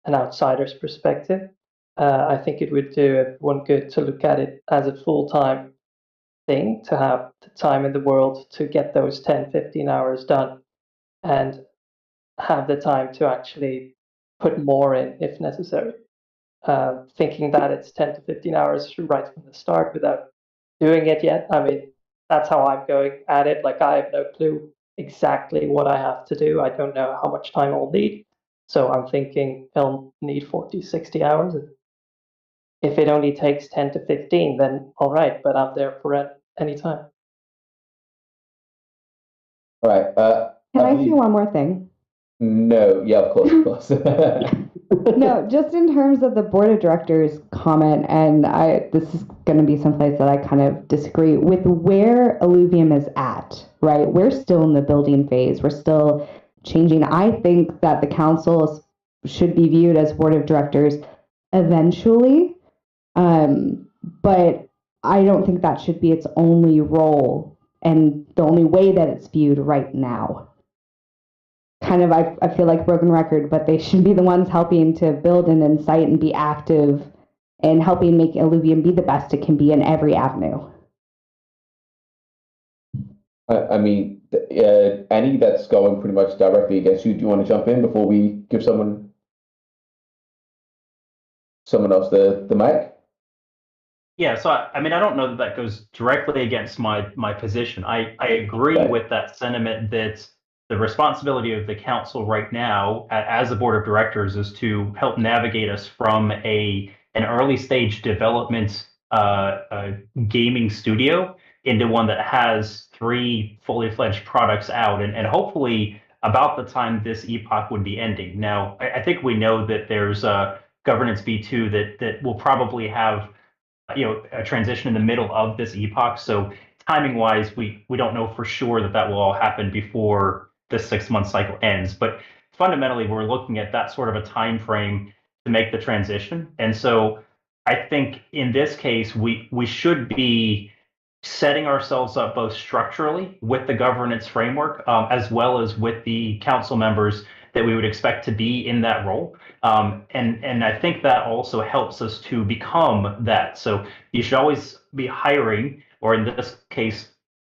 an outsider's perspective, I think it would do everyone good to look at it as a full-time thing, to have the time in the world to get those 10, 15 hours done and have the time to actually put more in if necessary. Thinking that it's 10 to 15 hours right from the start without doing it yet. I mean, that's how I'm going at it. Like, I have no clue exactly what I have to do. I don't know how much time I'll need. So I'm thinking I'll need 40, 60 hours. If it only takes 10 to 15, then all right, but I'm there for any time. All right. Can I say one more thing? No. Yeah, of course. No, just in terms of the board of directors comment, and this is going to be someplace that I kind of disagree with where Illuvium is at, right? We're still in the building phase. We're still changing. I think that the council should be viewed as board of directors eventually, but I don't think that should be its only role and the only way that it's viewed right now. Kind of, I feel like broken record, but they should be the ones helping to build and incite and be active and helping make Illuvium be the best it can be in every avenue. I mean, Annie, that's going pretty much directly against you. Do you want to jump in before we give someone else the mic? Yeah, so I mean, I don't know that goes directly against my position. I agree with that sentiment that the responsibility of the council right now, as a board of directors, is to help navigate us from an early stage development gaming studio into one that has 3 fully fledged products out, and hopefully about the time this epoch would be ending. Now, I think we know that there's governance V2 that will probably have a transition in the middle of this epoch. So timing wise, we don't know for sure that will all happen before this 6-month cycle ends. But fundamentally, we're looking at that sort of a time frame to make the transition. And so I think in this case, we should be setting ourselves up both structurally with the governance framework, as well as with the council members that we would expect to be in that role. And I think that also helps us to become that. So you should always be hiring, or in this case,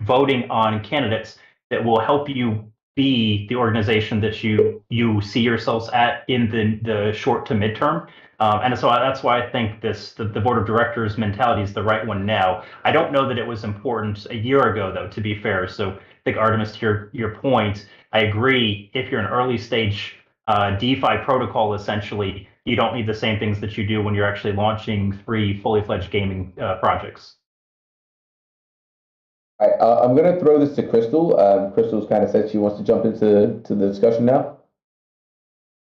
voting on candidates that will help you be the organization that you see yourselves at in the short to midterm. And so that's why I think the board of directors mentality is the right one now. I don't know that it was important a year ago, though, to be fair. So I think, Artemis, to your point, I agree. If you're an early stage DeFi protocol, essentially, you don't need the same things that you do when you're actually launching 3 fully fledged gaming projects. All right, I'm going to throw this to Crystal. Crystal's kind of said she wants to jump into the discussion now.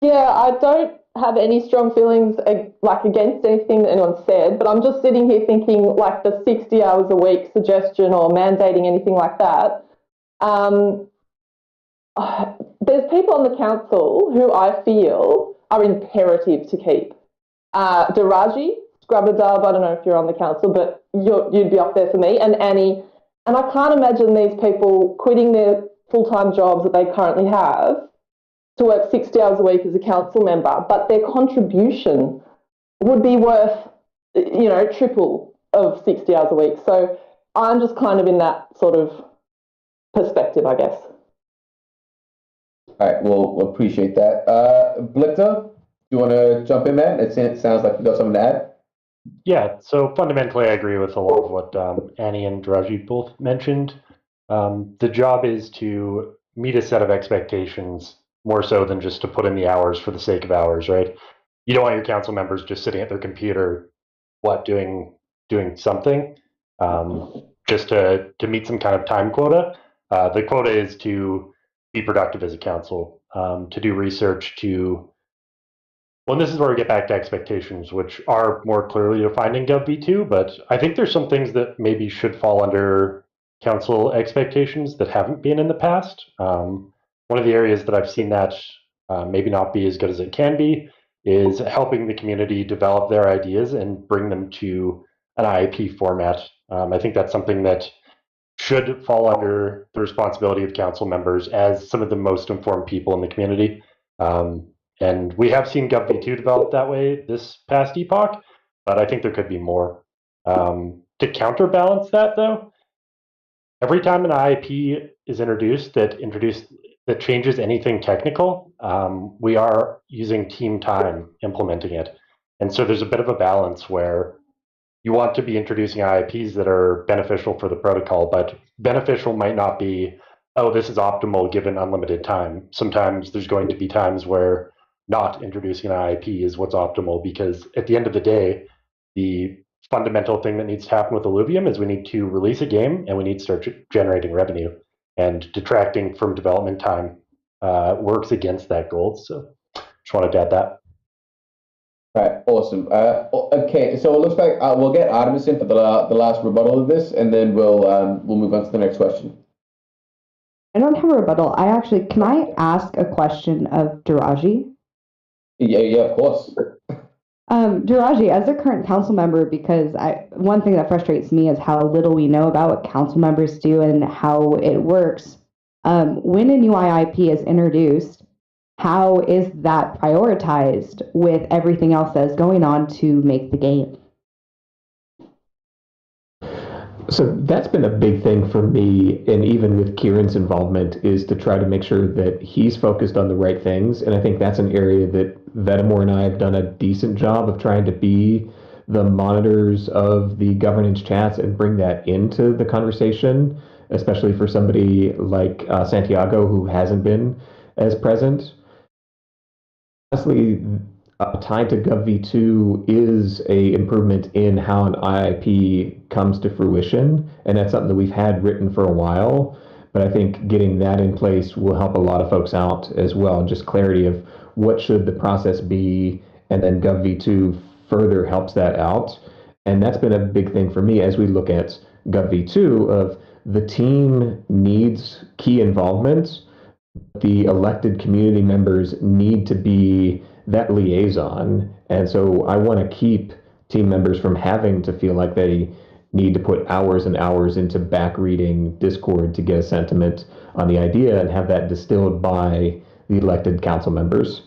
Yeah, I don't have any strong feelings against anything that anyone said, but I'm just sitting here thinking like the 60 hours a week suggestion or mandating anything like that. There's people on the council who I feel are imperative to keep. Daraji, Scrubadub, I don't know if you're on the council, but you'd be up there for me, and Annie. And I can't imagine these people quitting their full-time jobs that they currently have to work 60 hours a week as a council member, but their contribution would be worth, triple of 60 hours a week. So I'm just kind of in that sort of perspective, I guess. All right, we'll appreciate that. Blichter, you want to jump in, man? It sounds like you got something to add. Yeah, so fundamentally, I agree with a lot of what Annie and Raji both mentioned. The job is to meet a set of expectations more so than just to put in the hours for the sake of hours, right? You don't want your council members just sitting at their computer, doing something, just to meet some kind of time quota. The quota is to be productive as a council, to do research, well, this is where we get back to expectations, which are more clearly defined in GovV2, but I think there's some things that maybe should fall under council expectations that haven't been in the past. One of the areas that I've seen that maybe not be as good as it can be is helping the community develop their ideas and bring them to an IIP format. I think that's something that should fall under the responsibility of council members as some of the most informed people in the community. And we have seen GovV2 develop that way this past Epoch, but I think there could be more. To counterbalance that, though, every time an IIP is introduced that changes anything technical, we are using team time implementing it. And so there's a bit of a balance where you want to be introducing IIPs that are beneficial for the protocol, but beneficial might not be, oh, this is optimal given unlimited time. Sometimes there's going to be times where not introducing an IIP is what's optimal, because at the end of the day, the fundamental thing that needs to happen with Illuvium is we need to release a game and we need to start generating revenue. And detracting from development time works against that goal. So just wanted to add that. Right, awesome. Okay, so it looks like we'll get Artemis in for the last rebuttal of this, and then we'll move on to the next question. I don't have a rebuttal. Can I ask a question of Diraji? Yeah, of course. Diraji, as a current council member, because one thing that frustrates me is how little we know about what council members do and how it works. When a new IIP is introduced, how is that prioritized with everything else that's going on to make the game? So that's been a big thing for me, and even with Kieran's involvement, is to try to make sure that he's focused on the right things. And I think that's an area that Vetamore and I have done a decent job of trying to be the monitors of the governance chats and bring that into the conversation, especially for somebody like Santiago, who hasn't been as present. Honestly, tied to GovV2 is a improvement in how an IIP comes to fruition, and that's something that we've had written for a while. But I think getting that in place will help a lot of folks out as well. Just clarity of what should the process be, and then GovV2 further helps that out. And that's been a big thing for me as we look at GovV2 of the team needs key involvement. The elected community members need to be that liaison. And so I want to keep team members from having to feel like they need to put hours and hours into back reading Discord to get a sentiment on the idea and have that distilled by the elected council members.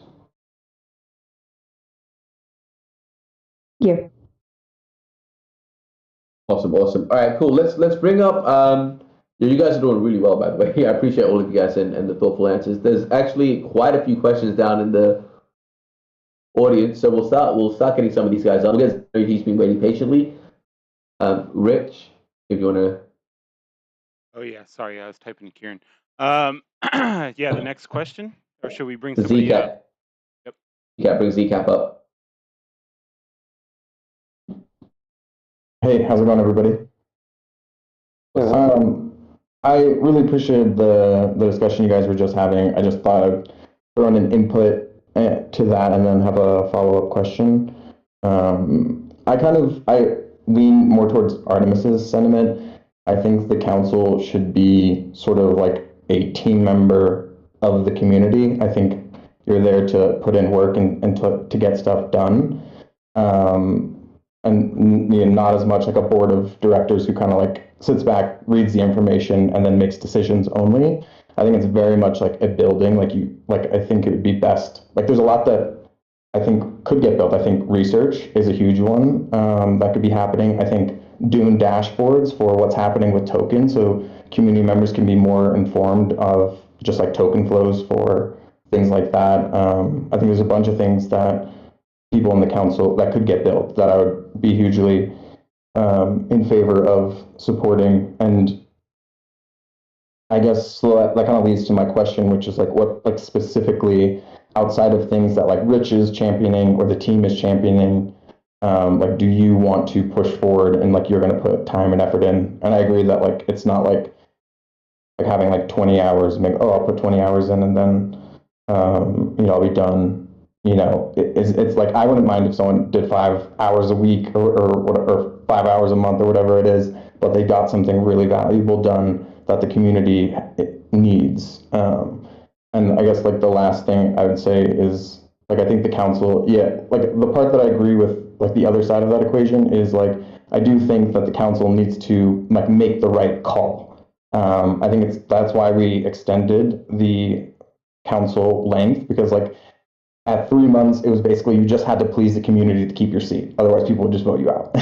Yeah. Awesome. All right, cool. Let's bring up. You guys are doing really well, by the way. I appreciate all of you guys and the thoughtful answers. There's actually quite a few questions down in the audience, so we'll start getting some of these guys on. He's been waiting patiently. Rich, if you want to. Oh yeah, sorry, I was typing to Kieran. Yeah, the next question, or should we bring somebody up? Yep. Yeah, bring Zcap up. Hey, how's it going, everybody? I really appreciated the discussion you guys were just having. I just thought I'd throw in an input to that and then have a follow-up question. I lean more towards Artemis's sentiment. I think the council should be sort of like a team member of the community. I think you're there to put in work and to get stuff done. And not as much like a board of directors who kind of like sits back, reads the information, and then makes decisions only. I think it's very much like a building. I think it would be best. Like, there's a lot that I think could get built. I think research is a huge one that could be happening. I think doing dashboards for what's happening with tokens, so community members can be more informed of just like token flows for things like that. I think there's a bunch of things that people in the council that could get built that I would be hugely in favor of supporting. And I guess that kind of leads to my question, which is like what like specifically outside of things that like Rich is championing or the team is championing, like do you want to push forward and like you're going to put time and effort in? And I agree that like it's not like having like 20 hours and I'll put 20 hours in and then I'll be done. It's like I wouldn't mind if someone did 5 hours a week or 5 hours a month or whatever it is, but they got something really valuable done that the community needs. And I guess like the last thing I would say is like I think the council, like the part that I agree with like the other side of that equation is like I do think that the council needs to like make the right call. I think that's why we extended the council length, because like at 3 months it was basically you just had to please the community to keep your seat, otherwise people would just vote you out.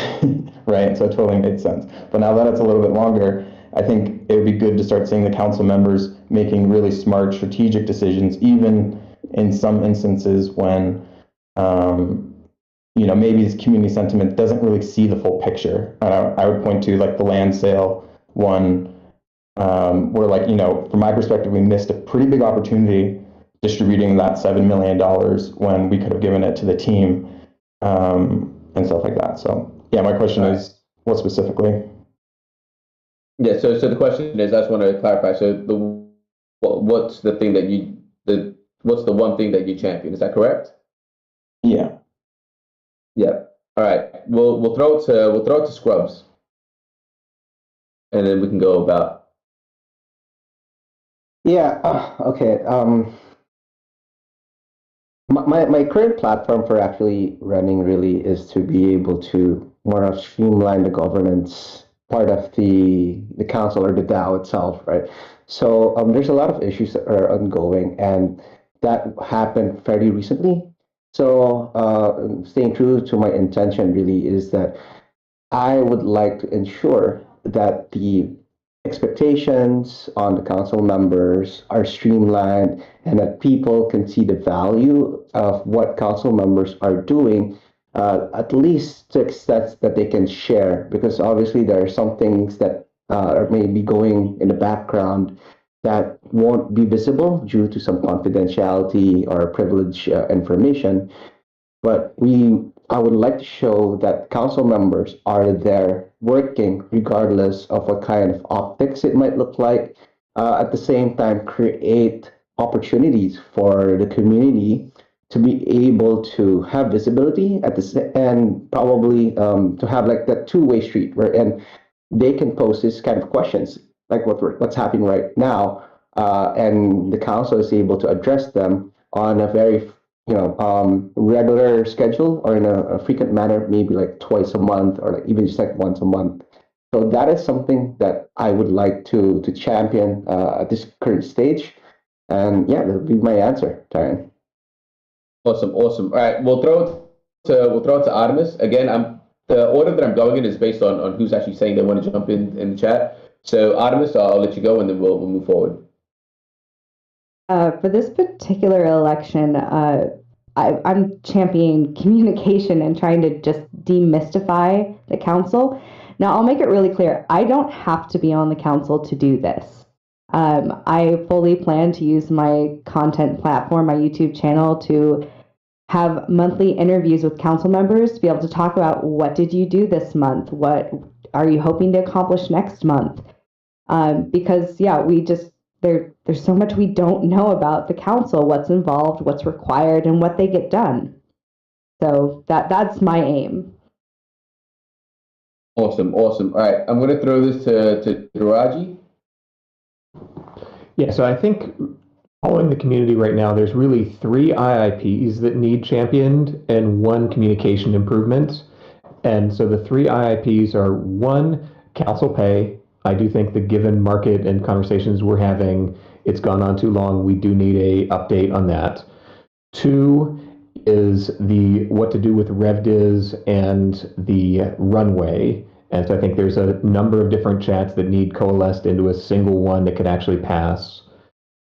Right? So it totally made sense. But now that it's a little bit longer, I think it would be good to start seeing the council members making really smart strategic decisions, even in some instances when maybe this community sentiment doesn't really see the full picture. I would point to like the land sale one, where like, from my perspective, we missed a pretty big opportunity distributing that $7 million when we could have given it to the team, and stuff like that. So yeah, my question is what specifically? Yeah, so the question is, I just want to clarify. So what's the thing that what's the one thing that you champion? Is that correct? Yeah. Yeah. All right. We'll throw it to Scrubs, and then we can go about. Yeah. Okay. My current platform for actually running really is to be able to more of streamline the governance part of the council or the DAO itself, right? So there's a lot of issues that are ongoing, and that happened fairly recently. So staying true to my intention really is that I would like to ensure that the expectations on the council members are streamlined and that people can see the value of what council members are doing, at least to extent that they can share, because obviously there are some things that are maybe going in the background that won't be visible due to some confidentiality or privileged information. But I would like to show that council members are there working regardless of what kind of optics it might look like. At the same time, create opportunities for the community to be able to have visibility and probably to have like that two-way street and they can pose this kind of questions like what's happening right now, and the council is able to address them on a very regular schedule or in a frequent manner, maybe like twice a month or like even just like once a month. So that is something that I would like to champion at this current stage. And yeah, that would be my answer, Tyron. Awesome. All right, we'll throw it to Artemis again. The order that I'm going in is based on who's actually saying they want to jump in the chat. So Artemis, I'll let you go, and then we'll move forward. For this particular election, I'm championing communication and trying to just demystify the council. Now, I'll make it really clear. I don't have to be on the council to do this. I fully plan to use my content platform, my YouTube channel, to have monthly interviews with council members to be able to talk about what did you do this month? What are you hoping to accomplish next month? Because, yeah, there's so much we don't know about the council, what's involved, what's required, and what they get done. So that's my aim. Awesome. All right, I'm going to throw this to Raji. Yeah, so I think following the community right now, there's really 3 IIPs that need championed and 1 communication improvement. And so the 3 IIPs are 1, council pay. I do think the given market and conversations we're having, it's gone on too long. We do need a update on that. 2 is the what to do with RevDiz and the runway. And so I think there's a number of different chats that need coalesced into a single one that could actually pass.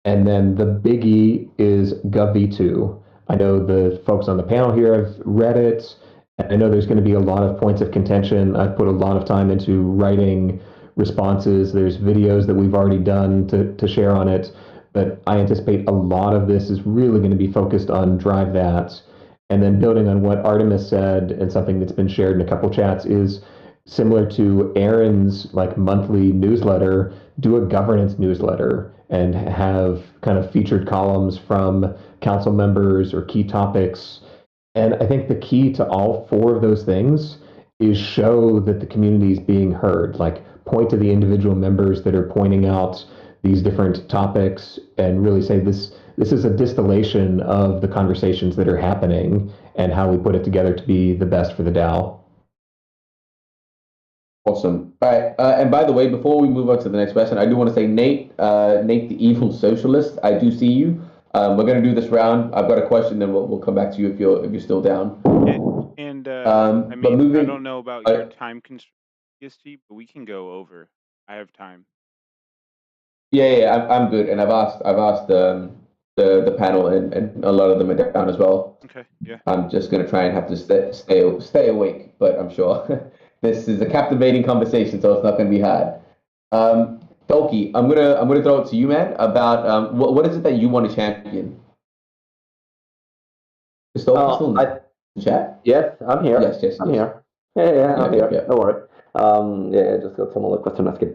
And then the biggie is GovV2. I know the folks on the panel here have read it, and I know there's going to be a lot of points of contention. I've put a lot of time into writing responses. There's videos that we've already done to share on it, but I anticipate a lot of this is really going to be focused on drive that. And then building on what Artemis said, and something that's been shared in a couple chats, is similar to Aaron's like monthly newsletter, do a governance newsletter and have kind of featured columns from council members or key topics. And I think the key to all four of those things is show that the community is being heard, like point to the individual members that are pointing out these different topics and really say this is a distillation of the conversations that are happening and how we put it together to be the best for the DAO. Awesome. All right. And by the way, before we move on to the next question, I do want to say, Nate, Nate, the evil socialist, I do see you. We're going to do this round. I've got a question, then we'll come back to you if you're still down. And I I don't know about your time constraint, ESG, but we can go over. I have time. Yeah, I'm good, and I've asked the panel, and a lot of them are down as well. Okay. Yeah. I'm just going to try and have to stay awake, but I'm sure this is a captivating conversation, so it's not going to be hard. Dolky, I'm gonna throw it to you, man. About what is it that you want to champion? Is Dolky still in the chat? Yes, I'm here. Yes. I'm here. Yeah, I'm here. Don't worry. Yeah, I just got some other question asking.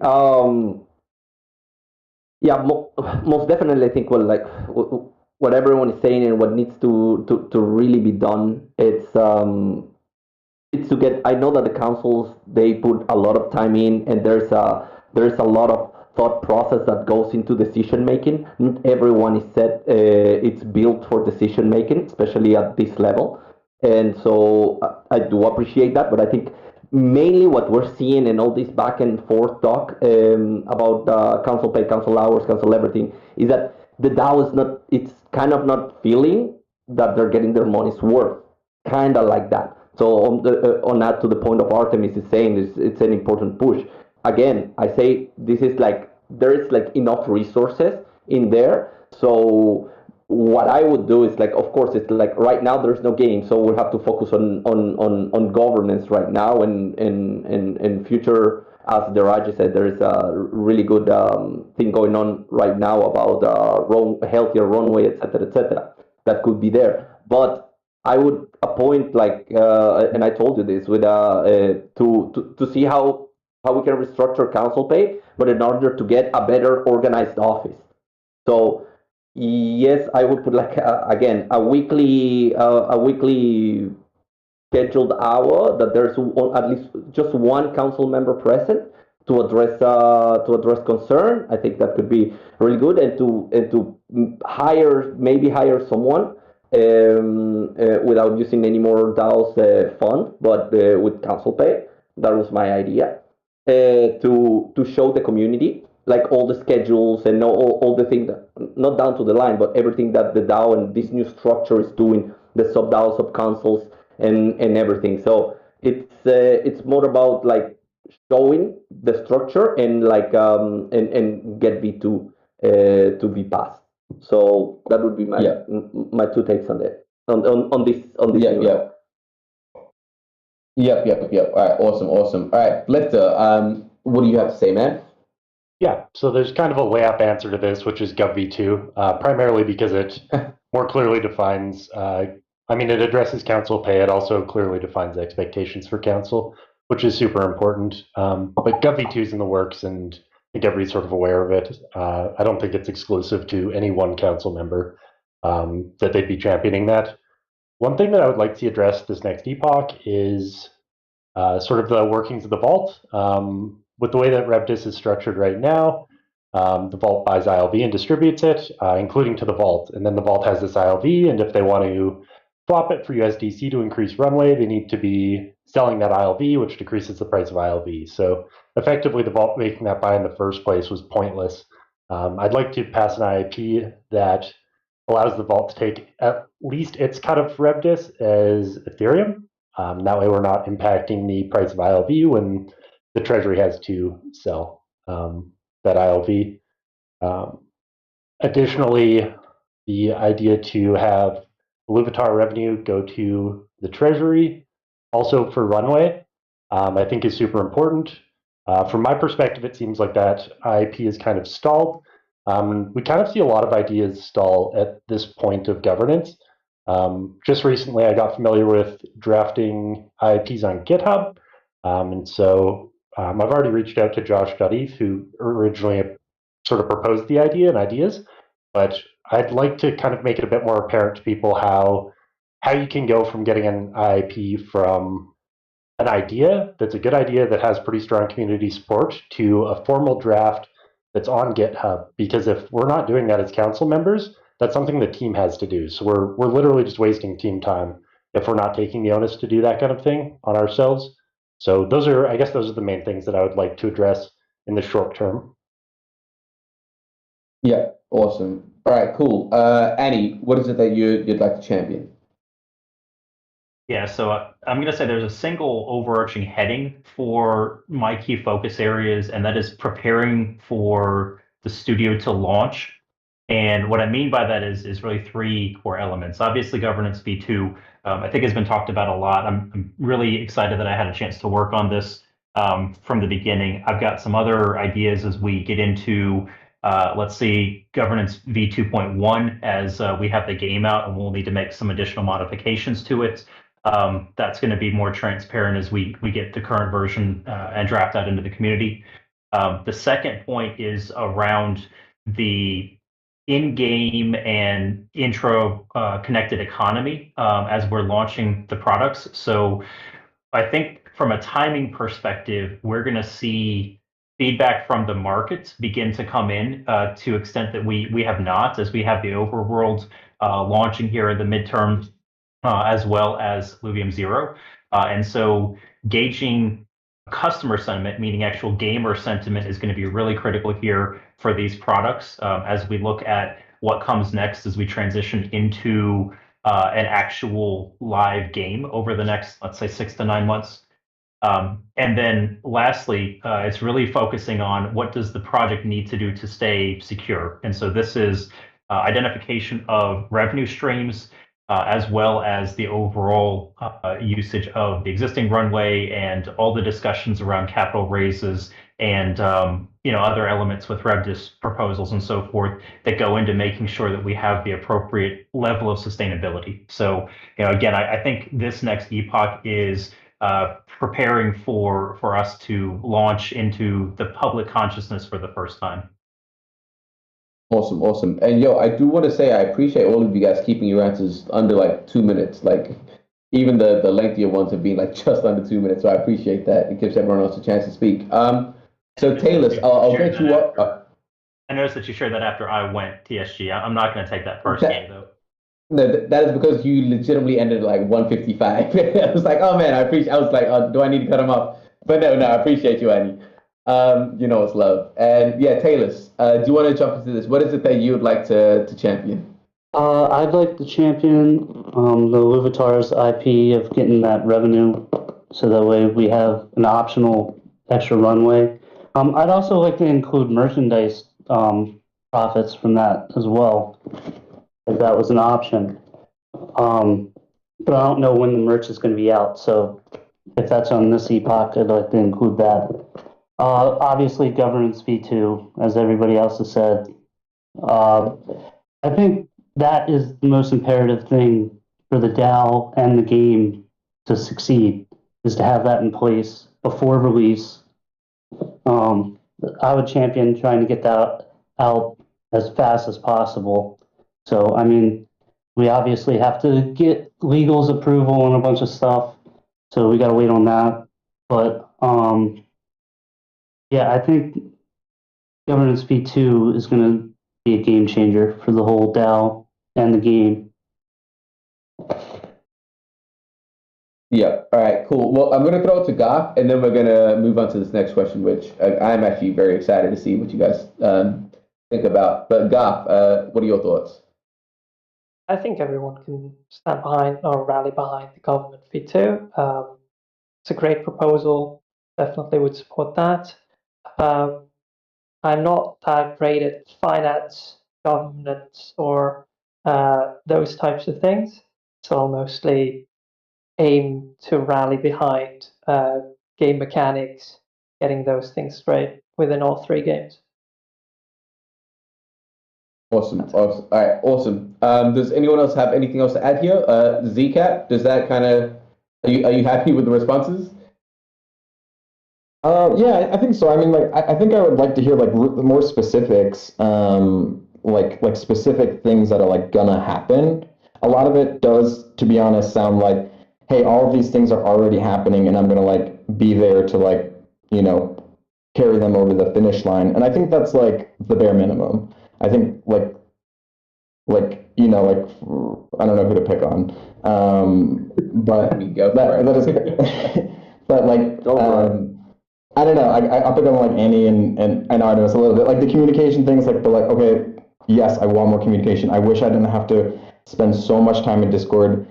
Yeah, most definitely. I think what everyone is saying and what needs to really be done. It's to get. I know that the councils, they put a lot of time in, and there's a lot of thought process that goes into decision making. Not everyone is set. It's built for decision making, especially at this level. And so I do appreciate that, but I think mainly what we're seeing in all this back and forth talk about council pay, council hours, council everything, is that the DAO is not, it's kind of not feeling that they're getting their money's worth, kind of like that. So on that, to the point of Artemis is saying, it's an important push. Again, I say this is like, there is like enough resources in there. So what I would do is like, of course, it's like right now there's no game, so we have to focus on governance right now, and future. As Daraji said, there is a really good thing going on right now about healthier runway, etc. That could be there, but I would appoint like, and I told you this with to see how we can restructure council pay, but in order to get a better organized office. So yes, I would put like again a weekly scheduled hour that there's at least just one council member present to address concern. I think that could be really good, and to hire someone without using any more DAO's fund, but with council pay. That was my idea, to show the community like all the schedules and all the things that, not down to the line, but everything that the DAO and this new structure is doing, the sub DAOs, sub councils, and everything. So it's more about like showing the structure and like and get V2 to be passed. So that would be my two takes on that on this. Yep. All right, awesome. All right, Blifter, what do you have to say, man? Yeah, so there's kind of a layup answer to this, which is GovV2, primarily because it more clearly defines, it addresses council pay. It also clearly defines expectations for council, which is super important. But GovV2 is in the works, and I think everybody's sort of aware of it. I don't think it's exclusive to any one council member that they'd be championing that. One thing that I would like to see addressed this next epoch is sort of the workings of the vault. With the way that Revdis is structured right now, the vault buys ILV and distributes it, including to the vault. And then the vault has this ILV, and if they want to swap it for USDC to increase runway, they need to be selling that ILV, which decreases the price of ILV. So effectively, the vault making that buy in the first place was pointless. I'd like to pass an IIP that allows the vault to take at least its cut of Revdis as Ethereum. That way we're not impacting the price of ILV when the treasury has to sell that ILV. Additionally, the idea to have Illuvitar revenue go to the treasury, also for runway, I think is super important. From my perspective, it seems like that IP is kind of stalled. We kind of see a lot of ideas stall at this point of governance. Just recently, I got familiar with drafting IPs on GitHub. And so I've already reached out to Josh Duddy, who originally sort of proposed the idea and ideas. But I'd like to kind of make it a bit more apparent to people how you can go from getting an IP from an idea that's a good idea that has pretty strong community support to a formal draft that's on GitHub. Because if we're not doing that as council members, that's something the team has to do. So we're literally just wasting team time if we're not taking the onus to do that kind of thing on ourselves. So I guess those are the main things that I would like to address in the short term. Yeah, awesome. All right, cool. Annie, what is it that you'd like to champion? Yeah, so I'm going to say there's a single overarching heading for my key focus areas, and that is preparing for the studio to launch. And what I mean by that is really three core elements. Obviously, governance V2, I think has been talked about a lot. I'm really excited that I had a chance to work on this from the beginning. I've got some other ideas as we get into, let's see, governance V2.1 as we have the game out, and we'll need to make some additional modifications to it. That's going to be more transparent as we get the current version and draft that into the community. The second point is around the in-game and intro connected economy as we're launching the products. So I think from a timing perspective, we're going to see feedback from the market begin to come in to extent that we have not, as we have the overworld launching here in the midterm, as well as Illuvium 0. And so gauging customer sentiment, meaning actual gamer sentiment, is going to be really critical here for these products as we look at what comes next as we transition into an actual live game over the next, let's say, 6 to 9 months. And then lastly, it's really focusing on what does the project need to do to stay secure. And so this is identification of revenue streams, as well as the overall usage of the existing runway and all the discussions around capital raises and other elements with RevDis proposals and so forth that go into making sure that we have the appropriate level of sustainability. So, again, I think this next epoch is preparing for us to launch into the public consciousness for the first time. Awesome, awesome. And yo, I do want to say I appreciate all of you guys keeping your answers under like 2 minutes. Like even the lengthier ones have been like just under 2 minutes. So I appreciate that. It gives everyone else a chance to speak. So Taylor, I'll get you up. I noticed that you shared that after I went TSG. I'm not going to take that personally though. No, that is because you legitimately ended at like 155. I was like, oh man, I was like, do I need to cut him off? But no, I appreciate you, Annie. It's love. And yeah, Taylor, do you want to jump into this? What is it that you would like to champion? I'd like to champion the Illuvitar's IP of getting that revenue, so that way we have an optional extra runway. I'd also like to include merchandise profits from that as well, if that was an option. But I don't know when the merch is going to be out, so if that's on this epoch, I'd like to include that. Obviously, governance V2, as everybody else has said. I think that is the most imperative thing for the DAO and the game to succeed, is to have that in place before release. I would champion trying to get that out as fast as possible. So, I mean, we obviously have to get legal's approval and a bunch of stuff, so we got to wait on that. But yeah, I think governance V2 is going to be a game changer for the whole DAO and the game. Yeah. All right. Cool. Well, I'm going to throw it to Goff, and then we're going to move on to this next question, which I'm actually very excited to see what you guys think about. But Goff, what are your thoughts? I think everyone can stand behind or rally behind the government V2. It's a great proposal. Definitely would support that. I'm not that great at finance governance or those types of things. So I'll mostly aim to rally behind game mechanics, getting those things straight within all three games. Awesome. Awesome. All right. Awesome. Does anyone else have anything else to add here? Zcat, does that kind of, are you happy with the responses? Yeah, I think so. I mean, like, I think I would like to hear like more specifics, like specific things that are like gonna happen. A lot of it does, to be honest, sound like, hey, all of these things are already happening, and I'm gonna like be there to like, you know, carry them over the finish line. And I think that's like the bare minimum. I think like you know, like I don't know who to pick on, but that is, but like. I don't know. I'll pick on like Annie and Artemis a little bit. Like the communication things, like they're like, okay, yes, I want more communication. I wish I didn't have to spend so much time in Discord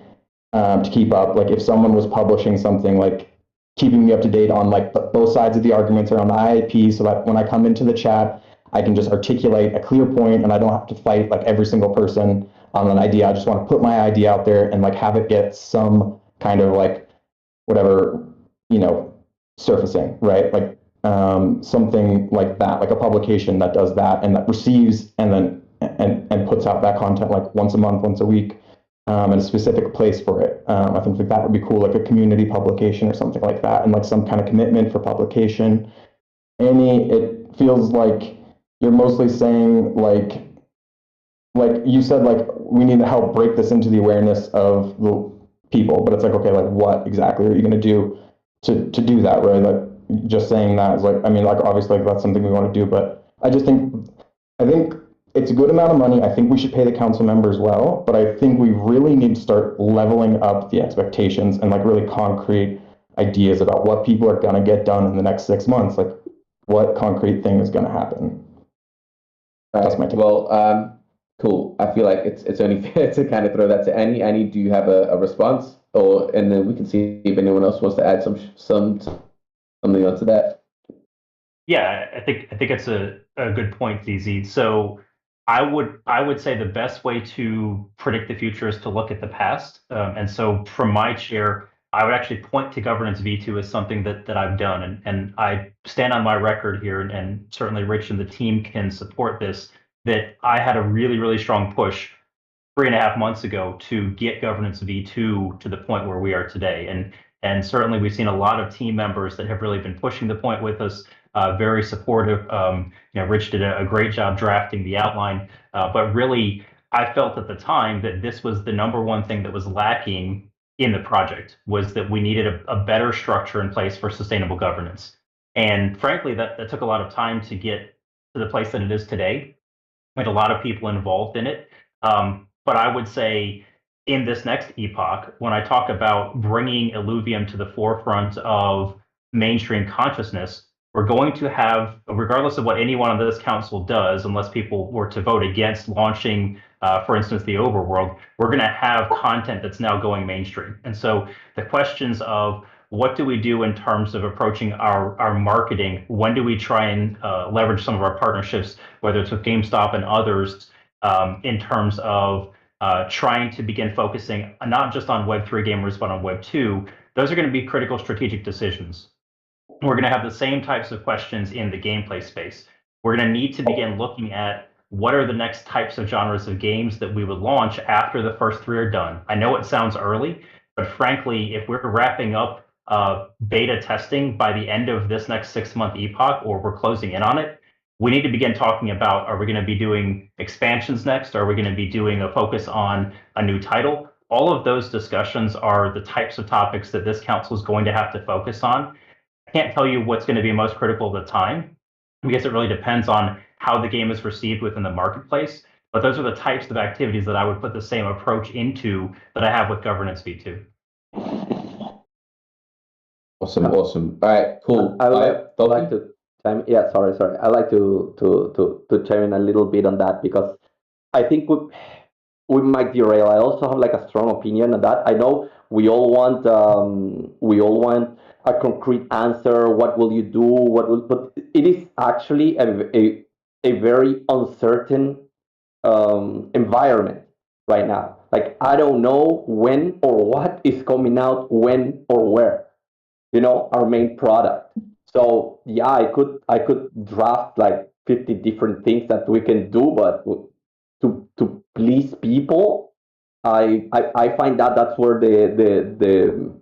to keep up. Like if someone was publishing something, like keeping me up to date on like both sides of the arguments or on the IIP, so that when I come into the chat, I can just articulate a clear point and I don't have to fight like every single person on an idea. I just want to put my idea out there and like have it get some kind of like whatever, you know, surfacing, right? Like something like that, like a publication that does that and that receives and then and puts out that content like once a month, once a week, and a specific place for it. I think like that would be cool, like a community publication or something like that, and like some kind of commitment for publication. Annie, it feels like you're mostly saying like you said, like we need to help break this into the awareness of the people, but it's like, okay, like what exactly are you going to do to do that, right? Like just saying that is like, I mean, like obviously like, that's something we want to do, but I think it's a good amount of money. I think we should pay the council members well, but I think we really need to start leveling up the expectations and like really concrete ideas about what people are going to get done in the next 6 months. Like what concrete thing is going to happen. That's my take. Well, cool. I feel like it's only fair to kind of throw that to Annie. Annie, do you have a response? Or and then we can see if anyone else wants to add something onto that. Yeah, I think it's a good point, DZ. So I would say the best way to predict the future is to look at the past. And so from my chair, I would actually point to governance V2 as something that I've done, and I stand on my record here, and certainly Rich and the team can support this. That I had a really strong push 3.5 months ago to get governance V2 to the point where we are today. And certainly we've seen a lot of team members that have really been pushing the point with us, very supportive. Rich did a great job drafting the outline, but really I felt at the time that this was the number one thing that was lacking in the project, was that we needed a better structure in place for sustainable governance. And frankly, that took a lot of time to get to the place that it is today. We had a lot of people involved in it. But I would say in this next epoch, when I talk about bringing Illuvium to the forefront of mainstream consciousness, we're going to have, regardless of what anyone on this council does, unless people were to vote against launching, for instance, the overworld, we're going to have content that's now going mainstream. And so the questions of what do we do in terms of approaching our marketing? When do we try and leverage some of our partnerships, whether it's with GameStop and others, in terms of trying to begin focusing not just on Web3 gamers, but on Web2, those are going to be critical strategic decisions. We're going to have the same types of questions in the gameplay space. We're going to need to begin looking at what are the next types of genres of games that we would launch after the first 3 are done. I know it sounds early, but frankly, if we're wrapping up beta testing by the end of this next 6-month epoch, or we're closing in on it, we need to begin talking about, are we going to be doing expansions next? Are we going to be doing a focus on a new title? All of those discussions are the types of topics that this council is going to have to focus on. I can't tell you what's going to be most critical at the time, because it really depends on how the game is received within the marketplace. But those are the types of activities that I would put the same approach into that I have with Governance V2. Awesome. All right, cool. I would like to chime. Yeah, sorry. I like to chime in a little bit on that, because I think we might derail. I also have like a strong opinion on that. I know we all want a concrete answer. What will you do? But it is actually a very uncertain environment right now. Like, I don't know when or what is coming out, when or where. Our main product. So yeah, I could draft like 50 different things that we can do, but to please people, I find that that's where the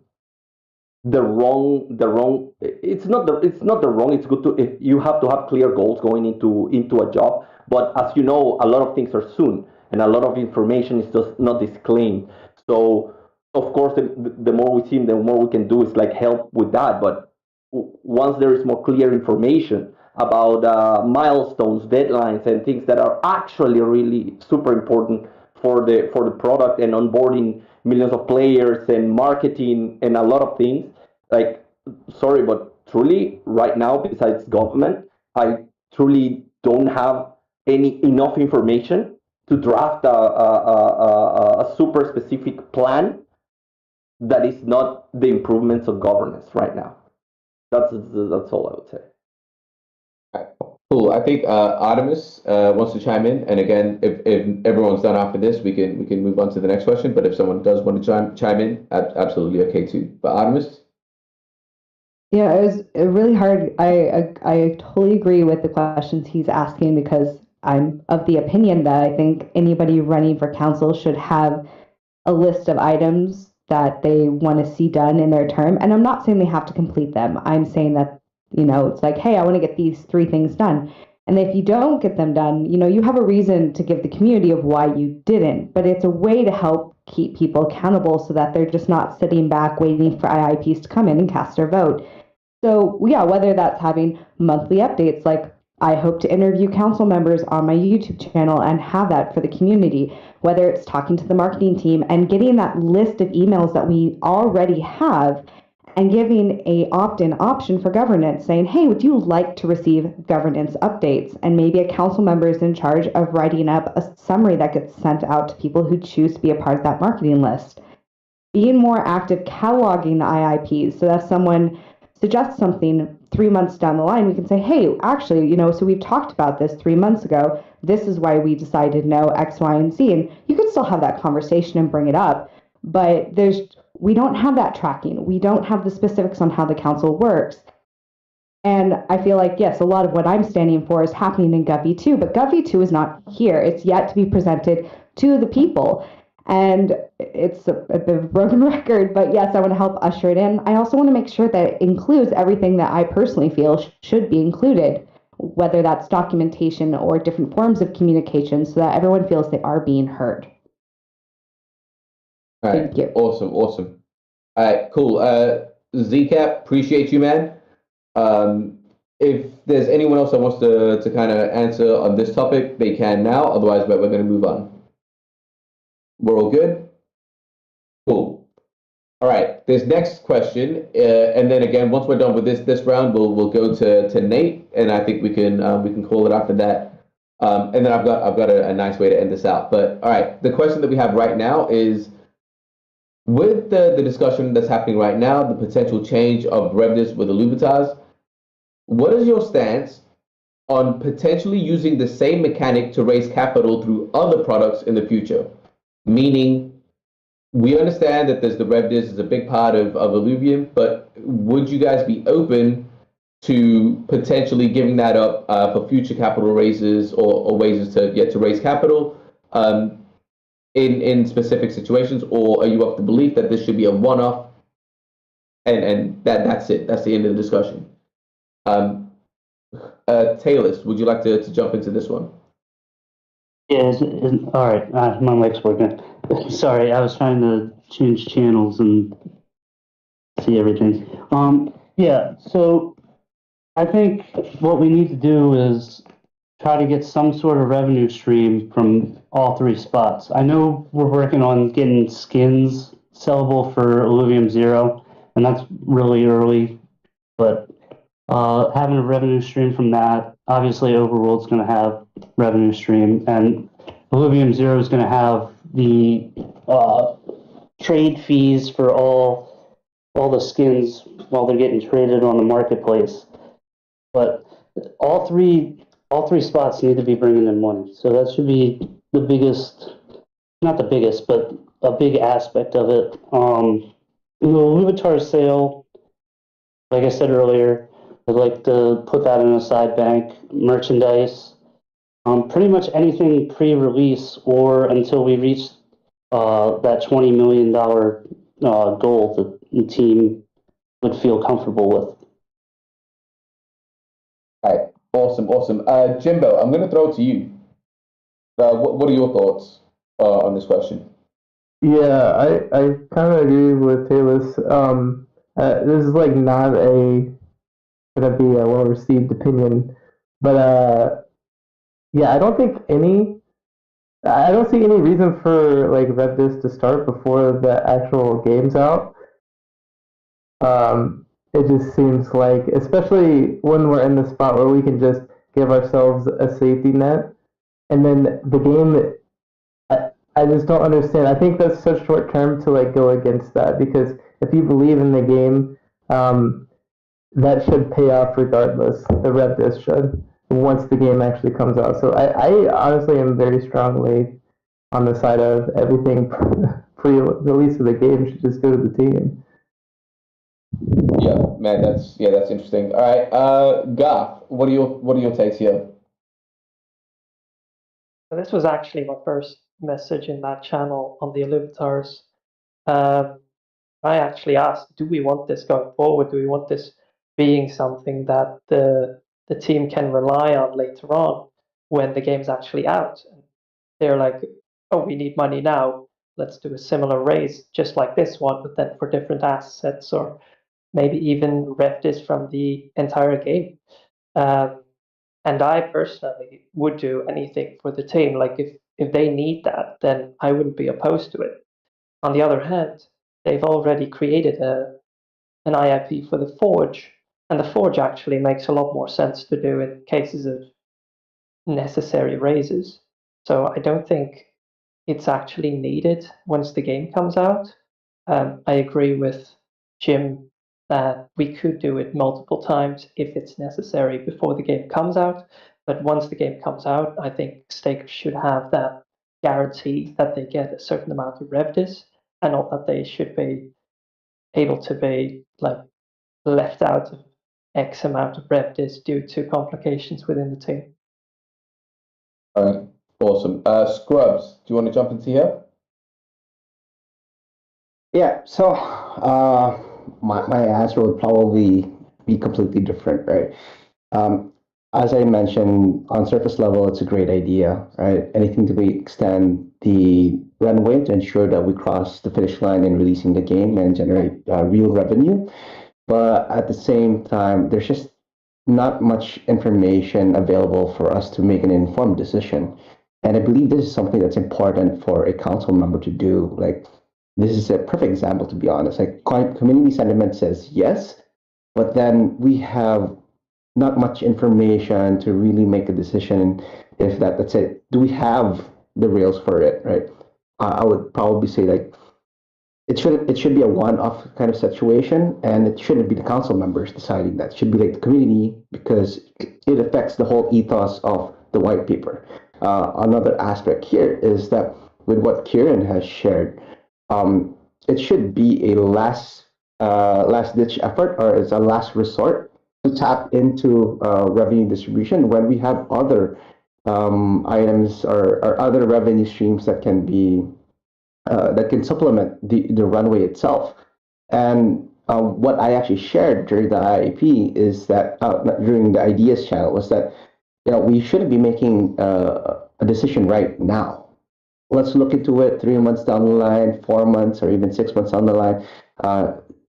wrong it's not the wrong. It's good to, if you have to have clear goals going into a job, but as you know, a lot of things are soon, and a lot of information is just not disclaimed. So of course, the more we see, the more we can do is like help with that. But once there is more clear information about milestones, deadlines, and things that are actually really super important for the product, and onboarding millions of players and marketing and a lot of things, like, sorry, but truly right now, besides government, I truly don't have any enough information to draft a super specific plan that is not the improvements of governance right now. That's all I would say. All right, cool. I think Artemis wants to chime in, and again, if everyone's done after this, we can move on to the next question. But if someone does want to chime in, absolutely okay too. But Artemis. Yeah, it was really hard. I totally agree with the questions he's asking, because I'm of the opinion that I think anybody running for council should have a list of items that they want to see done in their term. And I'm not saying they have to complete them. I'm saying that, it's like, hey, I want to get these 3 things done. And if you don't get them done, you have a reason to give the community of why you didn't. But it's a way to help keep people accountable, so that they're just not sitting back waiting for IIPs to come in and cast their vote. So yeah, whether that's having monthly updates, like I hope to interview council members on my YouTube channel and have that for the community, whether it's talking to the marketing team and getting that list of emails that we already have, and giving a opt-in option for governance, saying, hey, would you like to receive governance updates? And maybe a council member is in charge of writing up a summary that gets sent out to people who choose to be a part of that marketing list. Being more active, cataloging the IIPs, so that if someone suggests something 3 months down the line, we can say, hey, actually, so we've talked about this 3 months ago. This is why we decided no, X, Y, and Z. And you can still have that conversation and bring it up, but we don't have that tracking. We don't have the specifics on how the council works. And I feel like, yes, a lot of what I'm standing for is happening in Govy 2, but Govy 2 is not here. It's yet to be presented to the people. And it's a bit of a broken record, but yes, I want to help usher it in. I also want to make sure that it includes everything that I personally feel should be included, whether that's documentation or different forms of communication, so that everyone feels they are being heard. All right. Thank you. Awesome. All right, cool. Zcap, appreciate you, man. If there's anyone else that wants to kind of answer on this topic, they can now. Otherwise, we're going to move on. We're all good? Cool. All right, this next question, and then again, once we're done with this round, we'll go to Nate, and I think we can call it after that. And then I've got a nice way to end this out. But all right, the question that we have right now is, with the discussion that's happening right now, the potential change of revenues with the Illuvitas, what is your stance on potentially using the same mechanic to raise capital through other products in the future? Meaning, we understand that there's the revenues is a big part of Illuvium, but would you guys be open to potentially giving that up for future capital raises or ways to raise capital in specific situations, or are you of the belief that this should be a one-off and that's it? That's the end of the discussion. Taylor, would you like to jump into this one? Yeah, all right. My mic's working. Sorry, I was trying to change channels and see everything. Yeah, so I think what we need to do is try to get some sort of revenue stream from all 3 spots. I know we're working on getting skins sellable for Illuvium 0, and that's really early, but having a revenue stream from that, obviously Overworld's going to have revenue stream, and Illuvium 0 is going to have the trade fees for all the skins while they're getting traded on the marketplace. But all three spots need to be bringing in money, so that should be the biggest, not the biggest, but a big aspect of it. The Illuvitar sale, like I said earlier, I'd like to put that in a side bank. Merchandise, pretty much anything pre-release or until we reach that $20 million goal that the team would feel comfortable with. All right, awesome. Jimbo, I'm going to throw it to you. What are your thoughts on this question? Yeah, I kind of agree with Taylor's. This is like not gonna be a well received opinion, but yeah, I don't see any reason for like Redis to start before the actual game's out. It just seems like, especially when we're in the spot where we can just give ourselves a safety net, and then the game. I just don't understand. I think that's so short term to like go against that, because if you believe in the game, that should pay off regardless. The rev disc should, once the game actually comes out. So I honestly am very strongly on the side of everything pre-release of the game should just go to the team. Yeah, man, that's interesting. All right, Garth, what are your takes here? This was actually my first message in that channel on the Illuvitars. I actually asked, do we want this going forward? Do we want this being something that the team can rely on later on when the game's actually out? They're like, oh, we need money now. Let's do a similar raise, just like this one, but then for different assets, or maybe even rev this from the entire game. And I personally would do anything for the team. Like if they need that, then I wouldn't be opposed to it. On the other hand, they've already created an IIP for the Forge, and the Forge actually makes a lot more sense to do in cases of necessary raises. So I don't think it's actually needed once the game comes out. I agree with Jim that we could do it multiple times if it's necessary before the game comes out. But once the game comes out, I think stakers should have that guarantee that they get a certain amount of revdis, and not that they should be able to be like left out of X amount of revdis due to complications within the team. All right, awesome. Scrubs, do you want to jump into here? Yeah, so my answer would probably be completely different, right? As I mentioned, on surface level, it's a great idea, right? Anything to extend the runway to ensure that we cross the finish line in releasing the game and generate real revenue. But at the same time, there's just not much information available for us to make an informed decision. And I believe this is something that's important for a council member to do. Like, this is a perfect example, to be honest. Like, community sentiment says yes, but then we have not much information to really make a decision if that's it. Do we have the rails for it, right? I would probably say like it should be a one-off kind of situation, and it shouldn't be the council members deciding that. It should be like the community, because it affects the whole ethos of the white paper. Another aspect here is that with what Kieran has shared, it should be a last ditch effort, or it's a last resort to tap into revenue distribution when we have other items or other revenue streams that can be that can supplement the runway itself. And what I actually shared during the IAP is that during the ideas channel was that we shouldn't be making a decision right now. Let's look into it 3 months down the line, 4 months, or even 6 months down the line.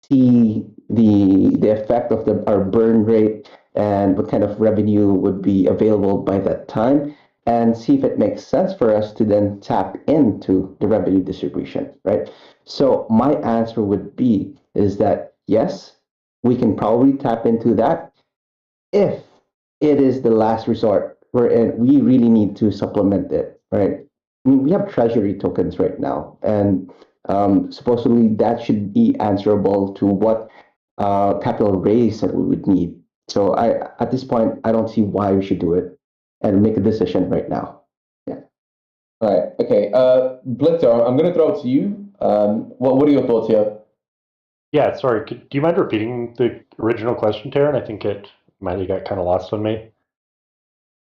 See the effect of our burn rate and what kind of revenue would be available by that time, and see if it makes sense for us to then tap into the revenue distribution, right? So my answer would be is that yes, we can probably tap into that if it is the last resort wherein we really need to supplement it, right? I mean, we have treasury tokens right now, and supposedly that should be answerable to what capital raise that we would need. So at this point, I don't see why we should do it and make a decision right now. Yeah. All right. Okay. Blitzer, I'm going to throw it to you. What are your thoughts here? Yeah, sorry. Do you mind repeating the original question, Taryn? I think it might have got kind of lost on me.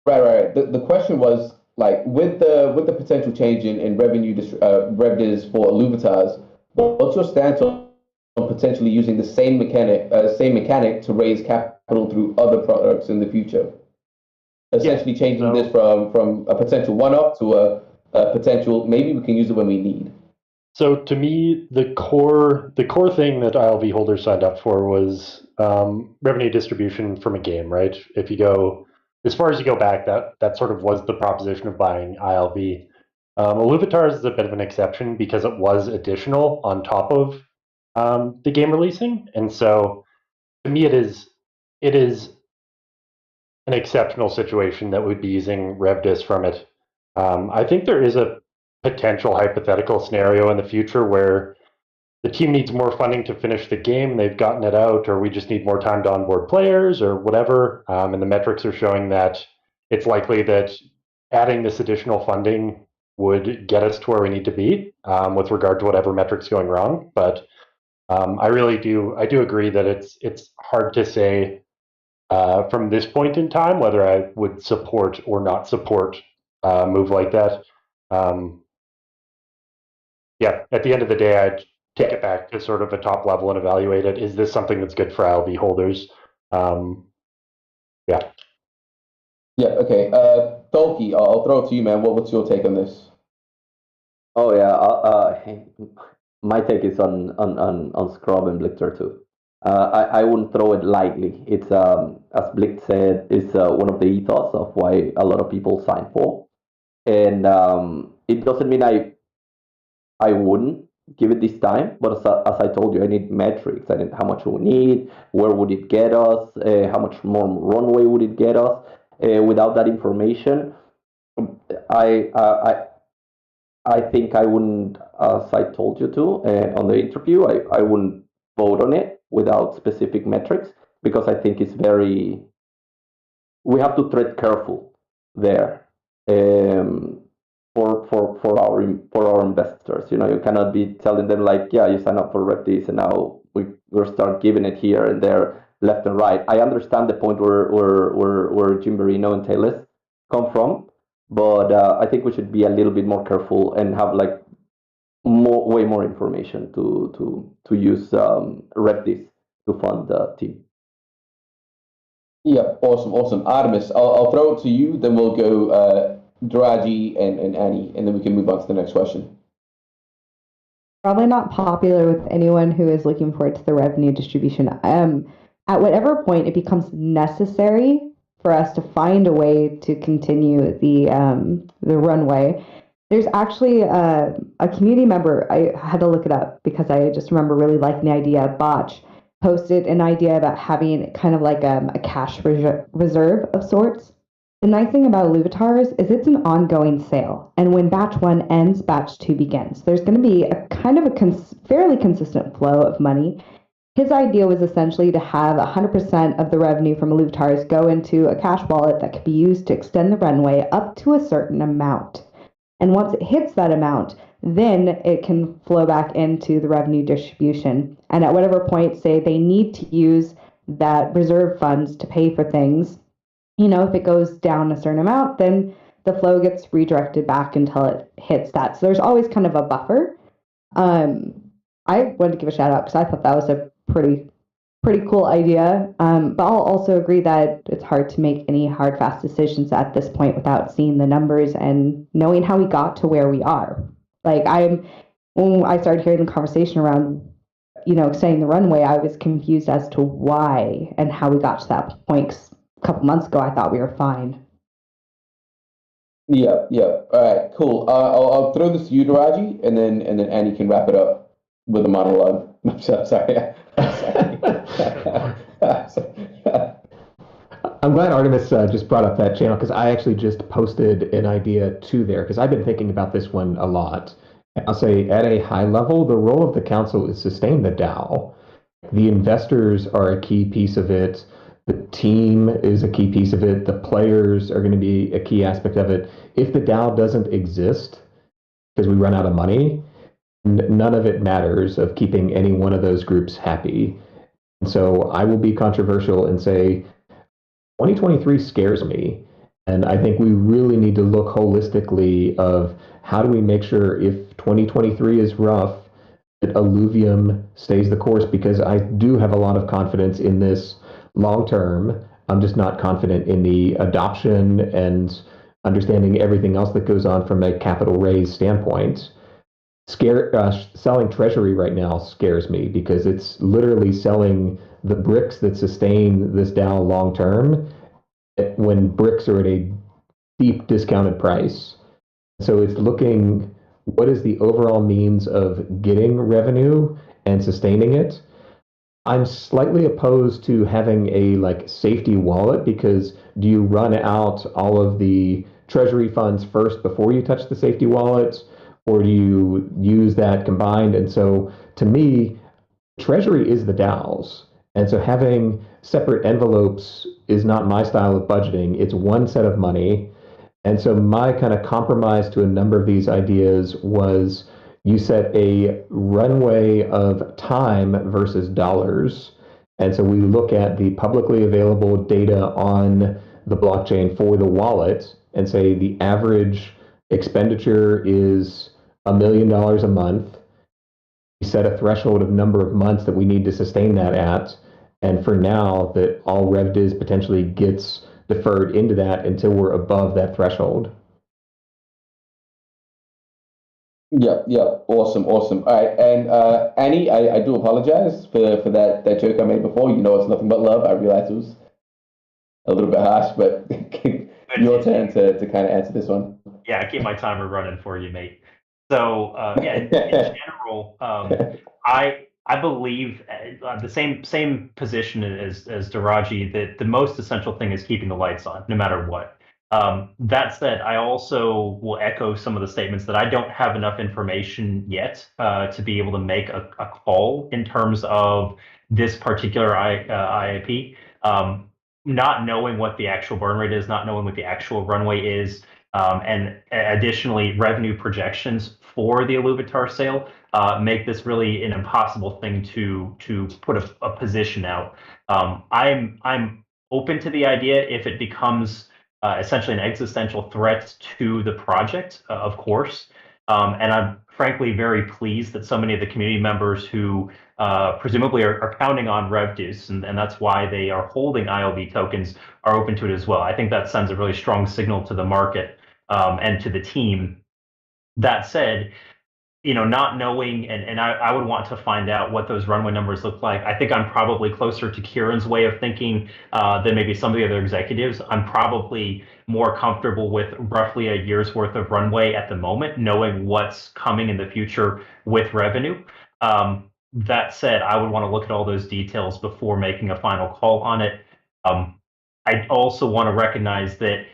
Right. The question was like with the potential change in revenue revenues for Illuvitas, what's your stance on potentially using the same mechanic to raise capital through other products in the future? Essentially changing this from a potential one-off to a potential maybe we can use it when we need. So to me, the core thing that ILV holders signed up for was revenue distribution from a game, right? If you go as far as you go back, that sort of was the proposition of buying ILV. Illuvitar is a bit of an exception because it was additional on top of the game releasing, and so to me, it is an exceptional situation that would be using RevDis from it. I think there is a potential hypothetical scenario in the future where the team needs more funding to finish the game, they've gotten it out, or we just need more time to onboard players or whatever, and the metrics are showing that it's likely that adding this additional funding would get us to where we need to be with regard to whatever metrics going wrong. But I do agree that it's hard to say from this point in time whether I would support or not support a move like that. At the end of the day, I'd take it back to sort of a top level and evaluate it. Is this something that's good for ILV holders? Yeah. Okay. Tolki, I'll throw it to you, man. What's your take on this? Oh yeah, my take is on Scrub and Blitzer too. I wouldn't throw it lightly. It's as Blitz said, it's one of the ethos of why a lot of people sign for, and it doesn't mean I wouldn't give it this time. But as I told you, I need metrics. I need how much we need, where would it get us, how much more runway would it get us. Without that information, I think I wouldn't, as I told you to on the interview, I wouldn't vote on it without specific metrics because I think it's we have to tread careful there for our investors. You know, you cannot be telling them like, yeah, you sign up for RevDis and now we'll start giving it here and there, left and right. I understand the point where Jim Barino and Taylor come from. But I think we should be a little bit more careful and have like way more information to use RevDis to fund the team. Yeah, awesome. Artemis, I'll throw it to you. Then we'll go Daraji and Annie, and then we can move on to the next question. Probably not popular with anyone who is looking forward to the revenue distribution. At whatever point it becomes necessary for us to find a way to continue the runway. There's actually a community member, I had to look it up because I just remember really liking the idea. Botch posted an idea about having kind of like a cash reserve of sorts. The nice thing about Illuvatars is it's an ongoing sale, and when batch 1 ends, batch 2 begins. There's going to be a kind of a fairly consistent flow of money. His idea was essentially to have 100% of the revenue from Illuvatars go into a cash wallet that could be used to extend the runway up to a certain amount. And once it hits that amount, then it can flow back into the revenue distribution. And at whatever point, say they need to use that reserve funds to pay for things, you know, if it goes down a certain amount, then the flow gets redirected back until it hits that. So there's always kind of a buffer. I wanted to give a shout out because I thought that was a pretty cool idea. But I'll also agree that it's hard to make any hard, fast decisions at this point without seeing the numbers and knowing how we got to where we are. Like when I started hearing the conversation around, you know, extending the runway, I was confused as to why and how we got to that point. 'Cause a couple months ago, I thought we were fine. Yeah. All right, cool. I'll throw this to you, Daraji, and then Annie can wrap it up with a monologue. I'm sorry. I'm glad Artemis just brought up that channel because I actually just posted an idea to there because I've been thinking about this one a lot. I'll say at a high level, the role of the council is sustain the DAO. The investors are a key piece of it. The team is a key piece of it. The players are going to be a key aspect of it. If the DAO doesn't exist, because we run out of money, none of it matters of keeping any one of those groups happy. And so I will be controversial and say 2023 scares me. And I think we really need to look holistically of how do we make sure if 2023 is rough, that Illuvium stays the course, because I do have a lot of confidence in this long term. I'm just not confident in the adoption and understanding everything else that goes on from a capital raise standpoint. Selling treasury right now scares me because it's literally selling the bricks that sustain this DAO long term when bricks are at a deep discounted price. So it's looking what is the overall means of getting revenue and sustaining it. I'm slightly opposed to having a like safety wallet, because do you run out all of the treasury funds first before you touch the safety wallet, or do you use that combined? And so to me, treasury is the DAOs. And so having separate envelopes is not my style of budgeting. It's one set of money. And so my kind of compromise to a number of these ideas was you set a runway of time versus dollars. And so we look at the publicly available data on the blockchain for the wallet and say the average expenditure is $1 million a month. We set a threshold of number of months that we need to sustain that at. And for now, that all RevDiz potentially gets deferred into that until we're above that threshold. Yeah, awesome. All right, and Annie, I do apologize for that joke I made before. You know, it's nothing but love. I realize it was a little bit harsh, but your turn to kind of answer this one. Yeah, I keep my timer running for you, mate. So yeah, in general, I believe the same position as Daraji, that the most essential thing is keeping the lights on, no matter what. That said, I also will echo some of the statements that I don't have enough information yet to be able to make a call in terms of this particular IIP. Not knowing what the actual burn rate is, not knowing what the actual runway is, and additionally, revenue projections for the Illuvitar sale make this really an impossible thing to put a position out. I'm open to the idea if it becomes essentially an existential threat to the project, of course. And I'm frankly very pleased that so many of the community members who presumably are counting on RevDuce, and that's why they are holding ILB tokens, are open to it as well. I think that sends a really strong signal to the market and to the team. That said, not knowing, and I would want to find out what those runway numbers look like. I think I'm probably closer to Kieran's way of thinking than maybe some of the other executives. I'm probably more comfortable with roughly a year's worth of runway at the moment, knowing what's coming in the future with revenue. That said, I would want to look at all those details before making a final call on it. I also want to recognize that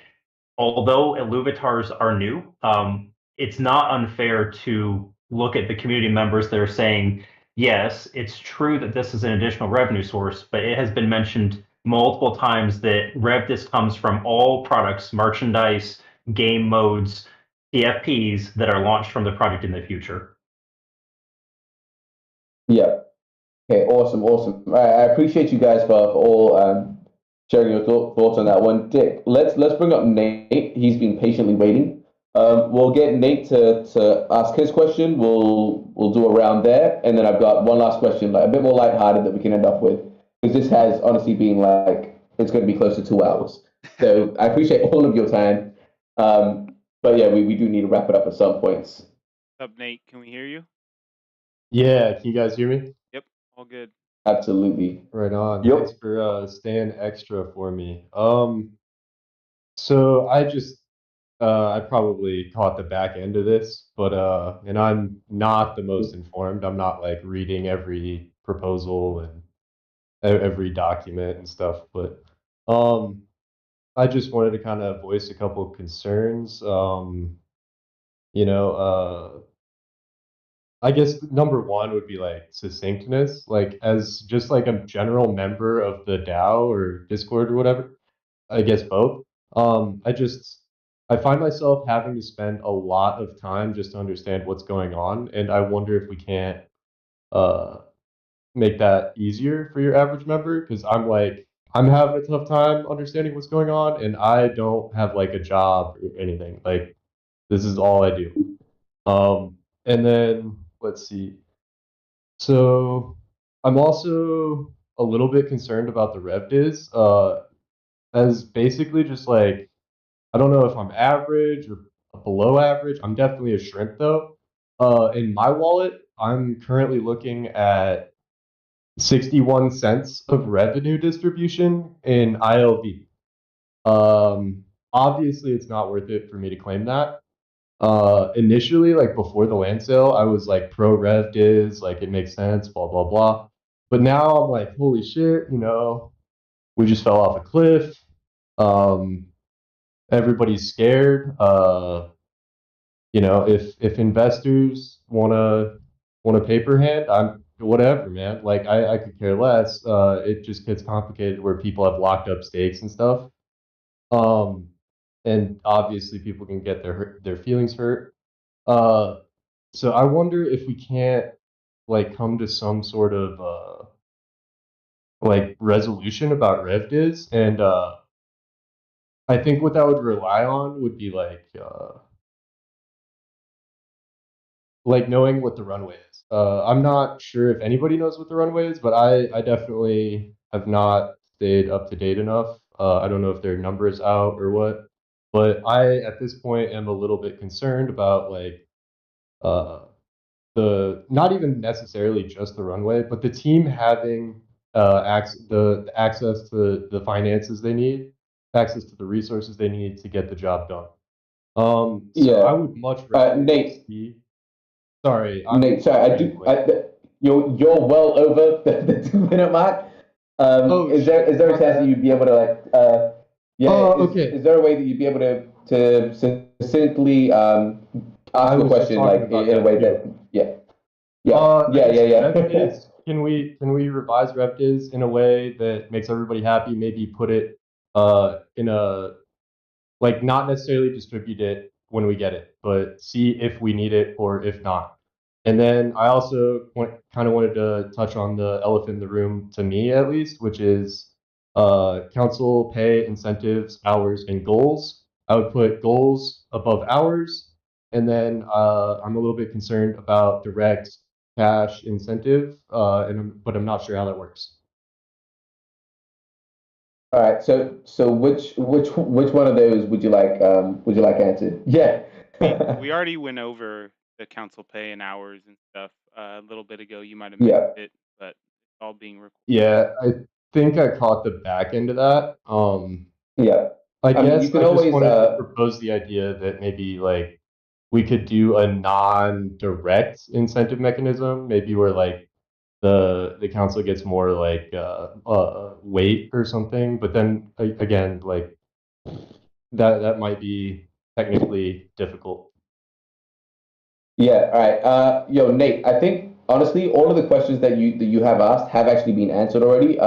although Illuvitars are new, it's not unfair to look at the community members that are saying, yes, it's true that this is an additional revenue source, but it has been mentioned multiple times that RevDis comes from all products, merchandise, game modes, PFPs that are launched from the project in the future. Yeah. Okay, awesome. I appreciate you guys for all sharing your thoughts on that one. Dick, let's bring up Nate. He's been patiently waiting. We'll get Nate to ask his question. We'll do a round there, and then I've got one last question, like a bit more lighthearted that we can end up with, because this has honestly been like it's going to be close to 2 hours. So I appreciate all of your time. But yeah, we do need to wrap it up at some points. What's up, Nate? Can we hear you? Yeah, can you guys hear me? Yep, all good. Absolutely. Right on. Yep. Thanks for staying extra for me. So I probably caught the back end of this, but and I'm not the most informed. I'm not like reading every proposal and every document and stuff, but I just wanted to kind of voice a couple of concerns. I guess number one would be like succinctness, like as just like a general member of the DAO or Discord or whatever. I guess both. I find myself having to spend a lot of time just to understand what's going on, and I wonder if we can't make that easier for your average member, because I'm having a tough time understanding what's going on, and I don't have like a job or anything. Like this is all I do. And then let's see. So I'm also a little bit concerned about the rev diz, as basically just like I don't know if I'm average or below average. I'm definitely a shrimp though. In my wallet, I'm currently looking at 61 cents of revenue distribution in ILV. Obviously, it's not worth it for me to claim that. Initially, like before the land sale, I was like pro rev diz, like it makes sense, blah blah blah. But now I'm like, holy shit, we just fell off a cliff. Everybody's scared. If investors want a paper hand, I'm whatever, man. Like I could care less. It just gets complicated where people have locked up stakes and stuff. And obviously people can get their feelings hurt. So I wonder if we can't like come to some sort of like resolution about RevDiz, and I think what that would rely on would be like knowing what the runway is. I'm not sure if anybody knows what the runway is, but I definitely have not stayed up to date enough. I don't know if their number is out or what, but I at this point am a little bit concerned about like the not even necessarily just the runway, but the team having the access to the finances they need, access to the resources they need to get the job done. So I would much rather Nate. see. Sorry, Nate, sorry, you're well over the 2 minute mark. Is there a chance that you'd be able to okay. Is there a way that you'd be able to succinctly ask a question like in a way that Can we revise RevDiz in a way that makes everybody happy? Maybe put it in a like not necessarily distribute it when we get it, but see if we need it or if not. And then I also kind of wanted to touch on the elephant in the room, to me at least, which is council pay, incentives, hours, and goals. I would put goals above hours, and then I'm a little bit concerned about direct cash incentive, but I'm not sure how that works. All right, so which one of those would you like answered? Yeah. We already went over the council pay and hours and stuff a little bit ago. You might have missed it, but it's all being recorded. Yeah, I think I caught the back end of that. I guess you can I just always wanted to propose the idea that maybe like we could do a non-direct incentive mechanism, maybe where like the council gets more like weight or something, but then again like that might be technically difficult. Yeah, all right. Yo, Nate, I think honestly, all of the questions that you have asked have actually been answered already.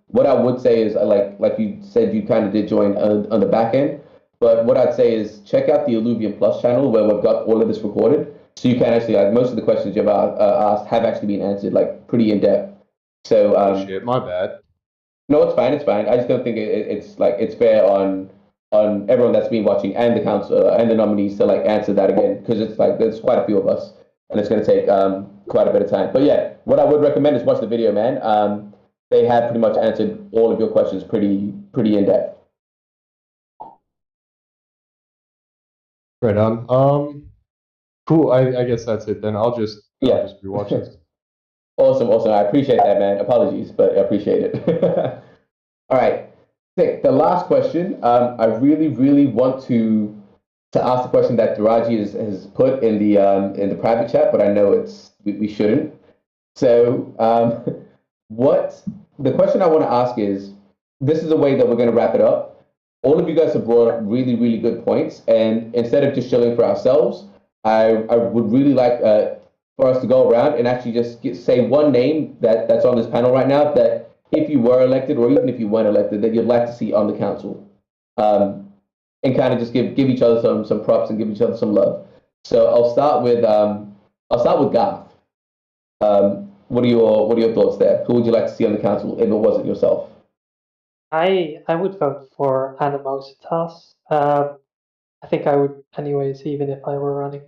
What I would say is like you said, you kind of did join on the back end, but what I'd say is check out the Illuvium Plus channel where we've got all of this recorded, so you can actually like most of the questions you've asked have actually been answered like pretty in depth. So shit, my bad. No, it's fine. It's fine. I just don't think it's fair on everyone that's been watching and the council and the nominees to like answer that again, because it's like there's quite a few of us and it's going to take quite a bit of time. But yeah, what I would recommend is watch the video, man. They have pretty much answered all of your questions pretty in depth. Right on. Cool. I guess that's it then. I'll just rewatch this. Awesome. I appreciate that, man. Apologies, but I appreciate it. All right. The last question. I really want to ask the question that Daraji has put in the private chat, but I know we shouldn't. So, what the question I want to ask is, this is a way that we're going to wrap it up. All of you guys have brought up really good points, and instead of just chilling for ourselves, I would really like for us to go around and actually just say one name that's on this panel right now that if you were elected or even if you weren't elected that you'd like to see on the council. and kind of just give each other some props and give each other some love. So I'll start with Garth. What are your thoughts there? Who would you like to see on the council if it wasn't yourself? I would vote for Animositas. I think I would anyways, even if I were running.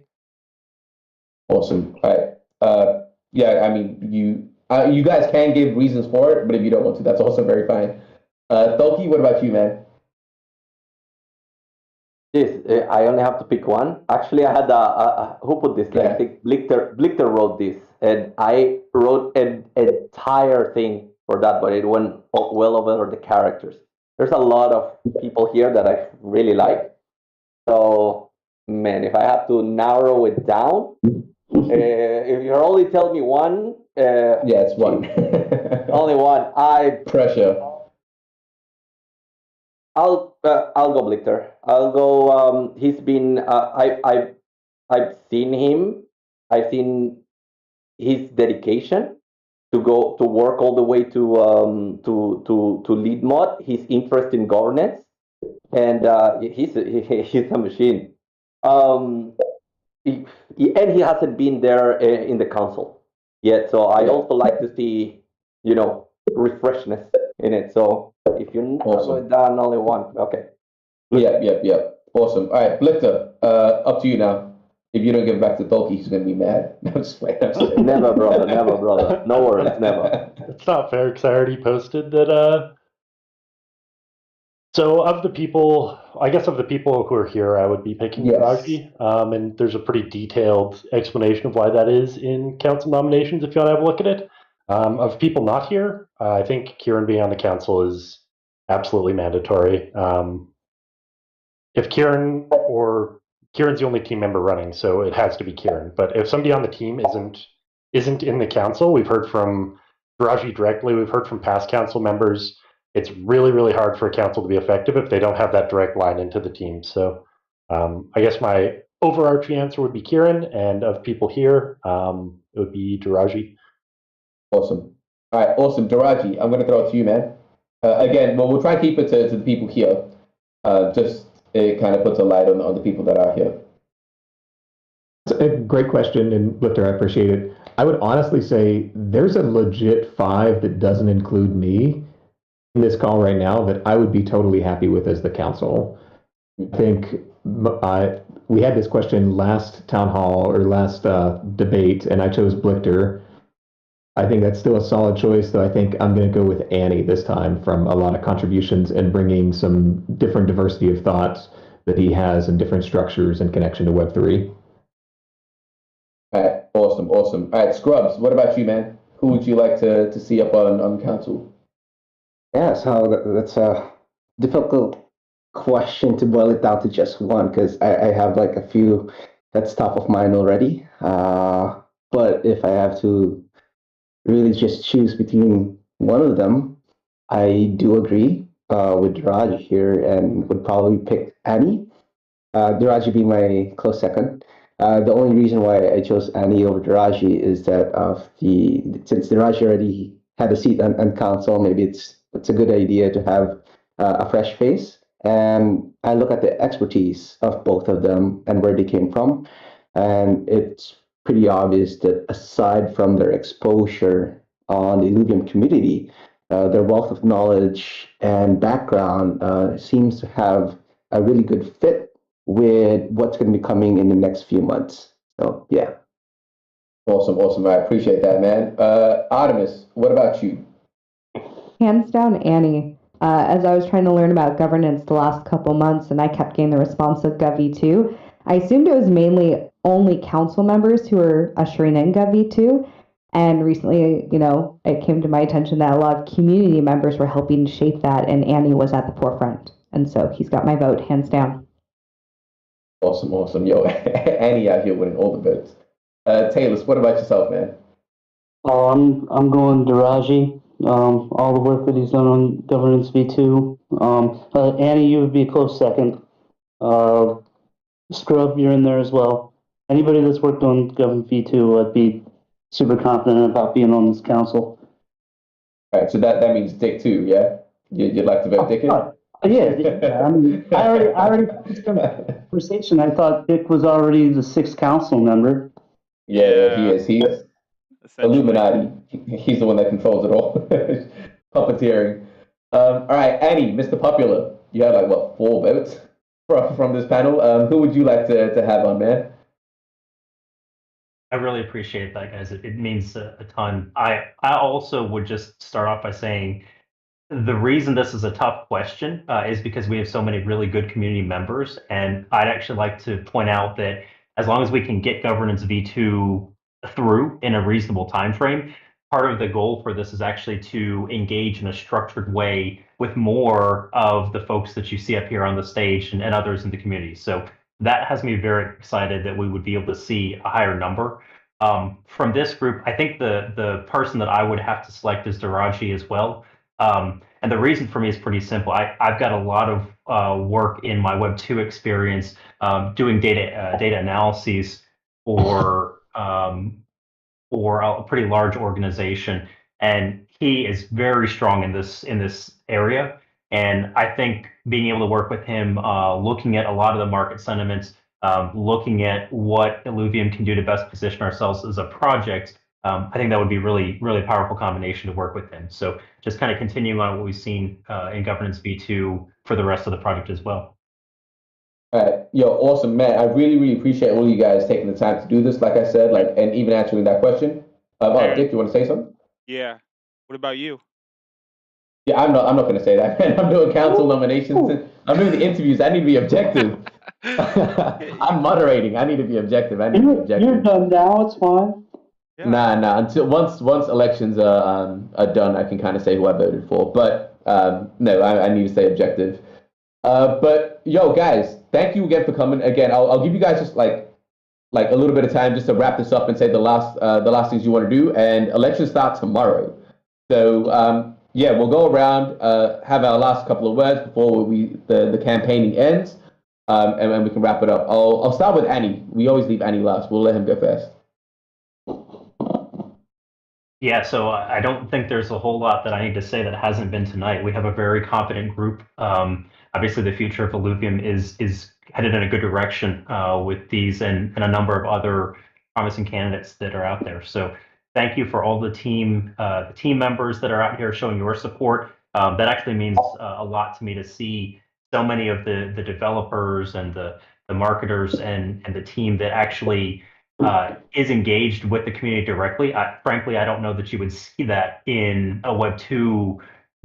Awesome. All right. Yeah, I mean, you guys can give reasons for it, but if you don't want to, that's also very fine. Tolki, what about you, man? Yes, I only have to pick one. Actually, I had who put this? Yeah. I think Blichter wrote this, and I wrote an entire thing for that, but it went well over the characters. There's a lot of people here that I really like. So, man, if I have to narrow it down, if you only tell me one, yeah, it's one. only one. Pressure. I'll go Blichter. I'll go. He's been. I've seen him. I've seen his dedication to go to work all the way to lead mod. His interest in governance, and he's a machine. And he hasn't been there in the council yet. So I also like to see, refreshness in it. So if you're not Awesome. done, only one. Okay. Yeah. Awesome. All right, Blichter, up to you now. If you don't give it back to Tolki, he's gonna be mad. I'm just playing. Never, brother. Never, brother. No worries. Never. It's not fair because I already posted that. So of the people who are here, I would be picking Raji. And there's a pretty detailed explanation of why that is in council nominations if you want to have a look at it. Of people not here, I think Kieran being on the council is absolutely mandatory. If Kieran's the only team member running, so it has to be Kieran. But if somebody on the team isn't in the council, we've heard from Raji directly, we've heard from past council members, it's really, really hard for a council to be effective if they don't have that direct line into the team. So I guess my overarching answer would be Kieran, and of people here, it would be Daraji. Awesome. All right, awesome. Daraji, I'm going to throw it to you, man. Again, we'll try and keep it to the people here. Just it kind of puts a light on the people that are here. It's a great question, and Blichter, I appreciate it. I would honestly say there's a legit 5 that doesn't include me in this call right now that I would be totally happy with as the council. I think we had this question last town hall or last debate, and I chose Blichter. I think that's still a solid choice, though I think I'm going to go with Annie this time from a lot of contributions and bringing some different diversity of thoughts that he has and different structures and connection to Web3. All right, awesome. All right, Scrubs, what about you, man? Who would you like to see up on council? Yeah, so that's a difficult question to boil it down to just one because I have like a few that's top of mind already. But if I have to really just choose between one of them, I do agree with Raj here and would probably pick Annie. Daraji being my close second. The only reason why I chose Annie over Daraji is that since Daraji already had a seat on council, maybe it's a good idea to have a fresh face. And I look at the expertise of both of them and where they came from, and it's pretty obvious that aside from their exposure on the Illuvium community, their wealth of knowledge and background seems to have a really good fit with what's going to be coming in the next few months. So, yeah. Awesome. I appreciate that, man. Artemis, what about you? Hands down, Annie. As I was trying to learn about governance the last couple months and I kept getting the response of GovV2, I assumed it was mainly only council members who were ushering in GovV2. And recently, it came to my attention that a lot of community members were helping shape that, and Annie was at the forefront. And so he's got my vote, hands down. Awesome. Yo, Annie out here winning all the votes. Taylor, what about yourself, man? Oh, I'm going Daraji. All the work that he's done on Governance V2. Annie, you would be a close second. Scrub, you're in there as well. Anybody that's worked on Governance V2, I'd be super confident about being on this council. All right, so that means Dick too, yeah? You'd like to vote Dick in? Yeah. I mean, I already conversation. I thought Dick was already the 6th council member. Yeah, he is. He's essentially. Illuminati. He's the one that controls it all. Puppeteering. All right, Annie, Mr. Popular. You had like what 4 votes from this panel. Who would you like to have on, man? I really appreciate that, guys. It means a ton. I also would just start off by saying the reason this is a tough question is because we have so many really good community members, and I'd actually like to point out that as long as we can get governance V2 through in a reasonable time frame, part of the goal for this is actually to engage in a structured way with more of the folks that you see up here on the stage and others in the community. So that has me very excited that we would be able to see a higher number. From this group, I think the person that I would have to select is Daraji as well. And the reason for me is pretty simple. I've got a lot of work in my Web 2 experience doing data analyses for a pretty large organization, and he is very strong in this area. And I think being able to work with him, looking at a lot of the market sentiments, looking at what Illuvium can do to best position ourselves as a project, I think that would be really, really powerful combination to work with him. So just kind of continuing on what we've seen in Governance V2 for the rest of the project as well. All right, yo, awesome, man. I really, really appreciate all you guys taking the time to do this. Like I said, and even answering that question. Dick, you want to say something? Yeah. What about you? Yeah, I'm not going to say that, man. I'm doing council nominations. And I'm doing the interviews. I need to be objective. I'm moderating. I need to be objective. You're done now. It's fine. Yeah. Nah. Until once elections are done, I can kind of say who I voted for. But no, I need to stay objective. But yo, guys, thank you again for coming. Again, I'll give you guys just like a little bit of time just to wrap this up and say the last things you want to do. And elections start tomorrow, so yeah, we'll go around, have our last couple of words before the campaigning ends, and we can wrap it up. I'll start with Annie. We always leave Annie last. We'll let him go first. Yeah, so I don't think there's a whole lot that I need to say that hasn't been tonight. We have a very competent group. Obviously, the future of Illuvium is headed in a good direction with these and a number of other promising candidates that are out there. So thank you for all the team members that are out here showing your support. That actually means a lot to me to see so many of the developers and the marketers and the team that actually is engaged with the community directly. Frankly, I don't know that you would see that in a Web 2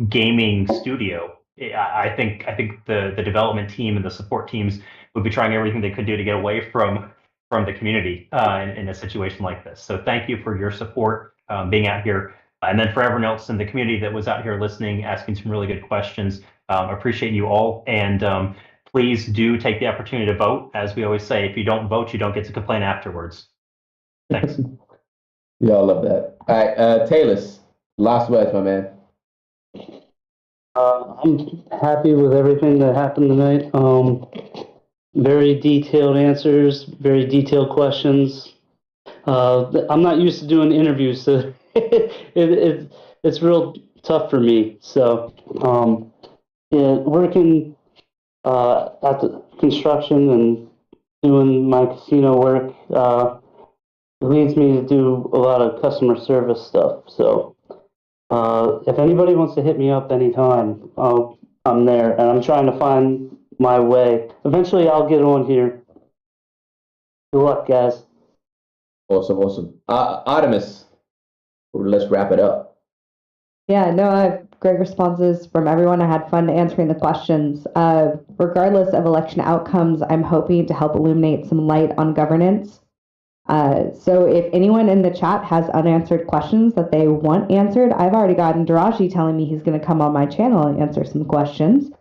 gaming studio. I think the development team and the support teams would be trying everything they could do to get away from the community in a situation like this. So thank you for your support, being out here. And then for everyone else in the community that was out here listening, asking some really good questions, appreciate you all. And please do take the opportunity to vote. As we always say, if you don't vote, you don't get to complain afterwards. Thanks. Yeah, I love that. All right, Taylor, last words, my man. I'm happy with everything that happened tonight. Very detailed answers, very detailed questions. I'm not used to doing interviews, so it's real tough for me. So, working at the construction and doing my casino work leads me to do a lot of customer service stuff. So, if anybody wants to hit me up anytime, I'm there, and I'm trying to find my way. Eventually, I'll get on here. Good luck, guys. Awesome. Artemis, let's wrap it up. Yeah, no, I have great responses from everyone. I had fun answering the questions. Regardless of election outcomes, I'm hoping to help illuminate some light on governance. So if anyone in the chat has unanswered questions that they want answered, I've already gotten Daraji telling me he's going to come on my channel and answer some questions.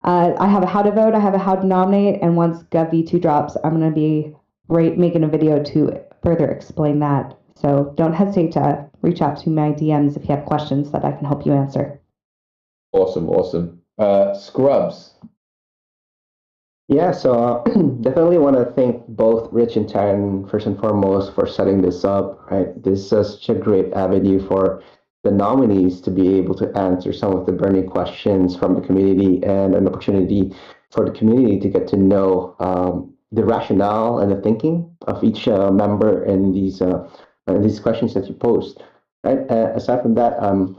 I have a how to vote, I have a how to nominate, and once GovV2 drops, I'm going to be making a video to further explain that. So don't hesitate to reach out to my DMs if you have questions that I can help you answer. Awesome. Scrubs. Yeah, so definitely want to thank both Rich and Taryn first and foremost for setting this up. Right, this is such a great avenue for the nominees to be able to answer some of the burning questions from the community, and an opportunity for the community to get to know the rationale and the thinking of each member in these questions that you post. Right. Aside from that, I'm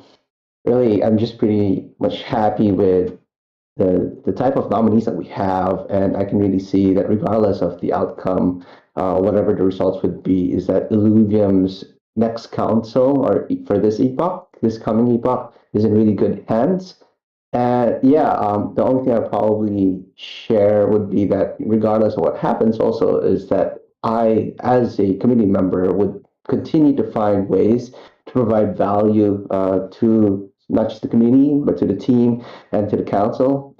just pretty much happy with the type of nominees that we have, and I can really see that regardless of the outcome, whatever the results would be, is that Illuvium's next council, or for this epoch, this coming epoch, is in really good hands. And yeah, the only thing I'd probably share would be that regardless of what happens, also is that I, as a community member, would continue to find ways to provide value to not just the community, but to the team and to the council.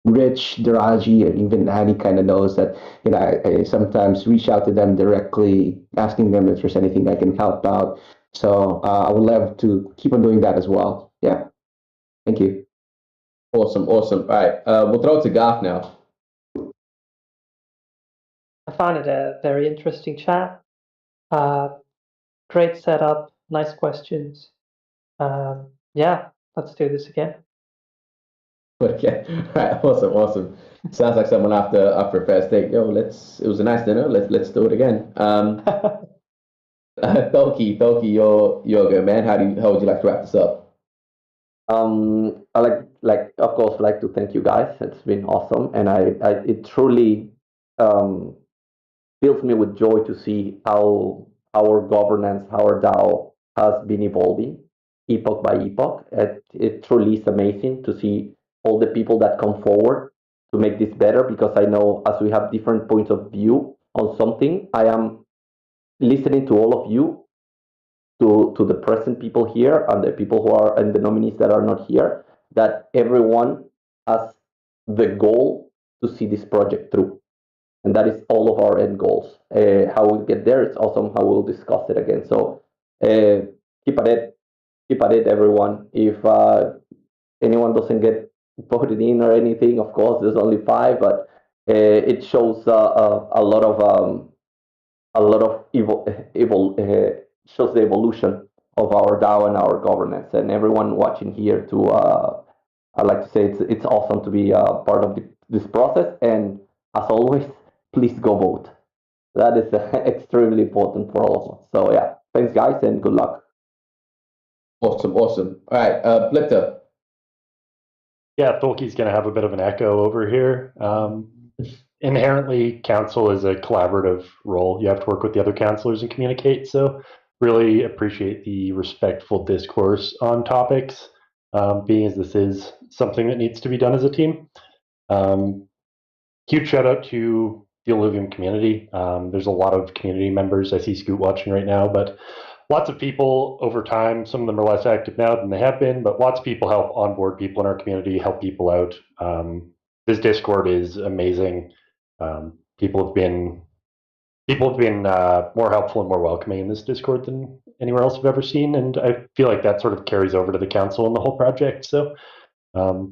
Rich, Daraji, and even Annie kind of knows that I sometimes reach out to them directly, asking them if there's anything I can help out. So I would love to keep on doing that as well. Yeah, thank you. Awesome. All right, we'll throw it to Garth now. I found it a very interesting chat. Great setup, nice questions. Yeah, let's do this again. Okay. All right. Awesome. Sounds like someone after a fair steak. Yo, it was a nice dinner. Let's do it again. Toki, you're good, man. How would you like to wrap this up? I of course like to thank you guys. It's been awesome, and it truly fills me with joy to see how our governance, our DAO has been evolving epoch by epoch. It truly is amazing to see all the people that come forward to make this better, because I know as we have different points of view on something, I am listening to all of you, to the present people here and the people who are, and the nominees that are not here, that everyone has the goal to see this project through. And that is all of our end goals. How we get there, it's awesome. How we'll discuss it again. So keep at it, everyone. If anyone doesn't get voted in or anything, of course, there's only 5, but it shows a lot of shows the evolution of our DAO and our governance. And everyone watching here, too, I'd like to say it's awesome to be part of this process. And as always, please go vote. That is extremely important for all of us. So yeah, thanks guys, and good luck. Awesome. All right, Blitter. Yeah, Tolkien's going to have a bit of an echo over here. Inherently, council is a collaborative role. You have to work with the other councilors and communicate. So really appreciate the respectful discourse on topics, being as this is something that needs to be done as a team. Huge shout out to the Illuvium community. There's a lot of community members. I see Scoot watching right now, but lots of people over time. Some of them are less active now than they have been, but lots of people help onboard people in our community, help people out. This Discord is amazing. People have been more helpful and more welcoming in this Discord than anywhere else I've ever seen, and I feel like that sort of carries over to the council and the whole project. So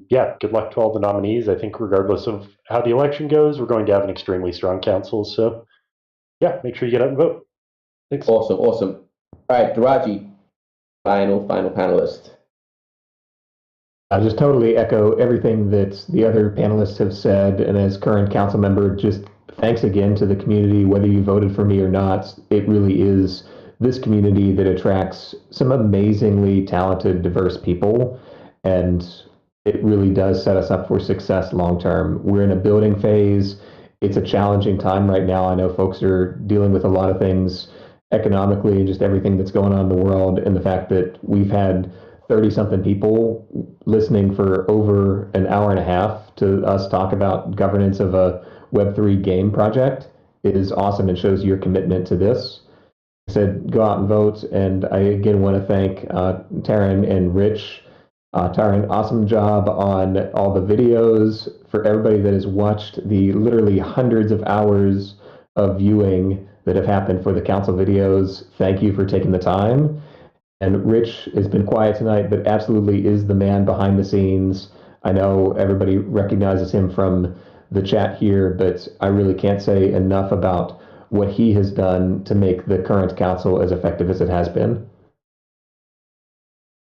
yeah, good luck to all the nominees. I think regardless of how the election goes, we're going to have an extremely strong council. So yeah, make sure you get out and vote. Thanks. Awesome. All right, Daraji, final panelist. I just totally echo everything that the other panelists have said, and as current council member, just thanks again to the community, whether you voted for me or not. It really is this community that attracts some amazingly talented, diverse people, and it really does set us up for success long term. We're in a building phase. It's a challenging time right now. I know folks are dealing with a lot of things economically and just everything that's going on in the world, and the fact that we've had 30-something people listening for over an hour and a half to us talk about governance of a Web3 game project is awesome and shows your commitment to this. I said, go out and vote. And I again want to thank Taryn and Rich. Taryn, awesome job on all the videos. For everybody that has watched the literally hundreds of hours of viewing that have happened for the council videos, thank you for taking the time. And Rich has been quiet tonight, but absolutely is the man behind the scenes. I know everybody recognizes him from the chat here, but I really can't say enough about what he has done to make the current council as effective as it has been.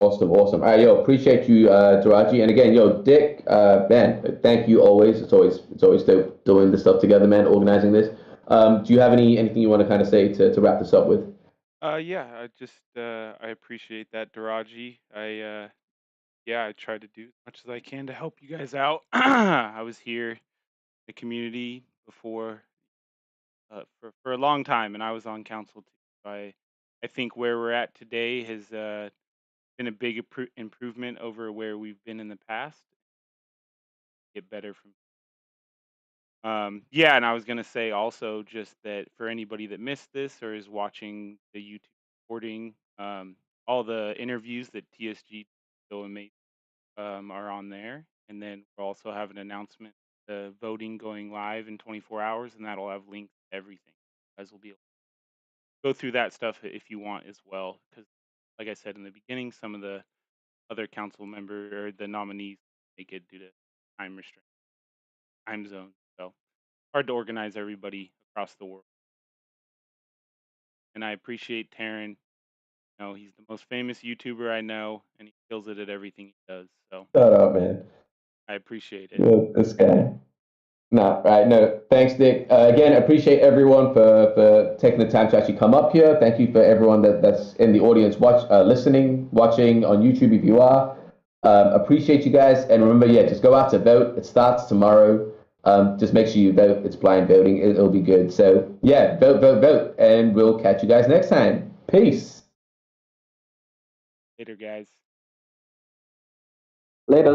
Awesome. All right, yo, appreciate you, Taraji. And again, yo, Dick, man, thank you always. It's always dope doing this stuff together, man, organizing this. Do you have anything you want to kind of say to wrap this up with? Yeah, I appreciate that, Daraji. I try to do as much as I can to help you guys out. I was here in the community before for a long time, and I was on council too. I think where we're at today has been a big improvement over where we've been in the past. Get better from. Yeah, and I was gonna say also just that for anybody that missed this or is watching the YouTube recording, all the interviews that TSG so amazing are on there, and then we'll also have an announcement, the voting going live in 24 hours, and that'll have links to everything. You guys will be able to go through that stuff if you want as well, because like I said in the beginning, some of the other council member or the nominees make it due to time restraint, time zone. So hard to organize everybody across the world. And I appreciate Taryn. You know, he's the most famous YouTuber I know, and he kills it at everything he does. So Shout out, man. I appreciate it. Yo, this guy. Nah, right. No, thanks, Dick. Again, appreciate everyone for taking the time to actually come up here. Thank you for everyone that's in the audience, listening, watching on YouTube if you are. Appreciate you guys. And remember, just go out to vote. It starts tomorrow. Just make sure you vote. It's blind voting. It'll be good. So, vote. And we'll catch you guys next time. Peace. Later, guys. Later.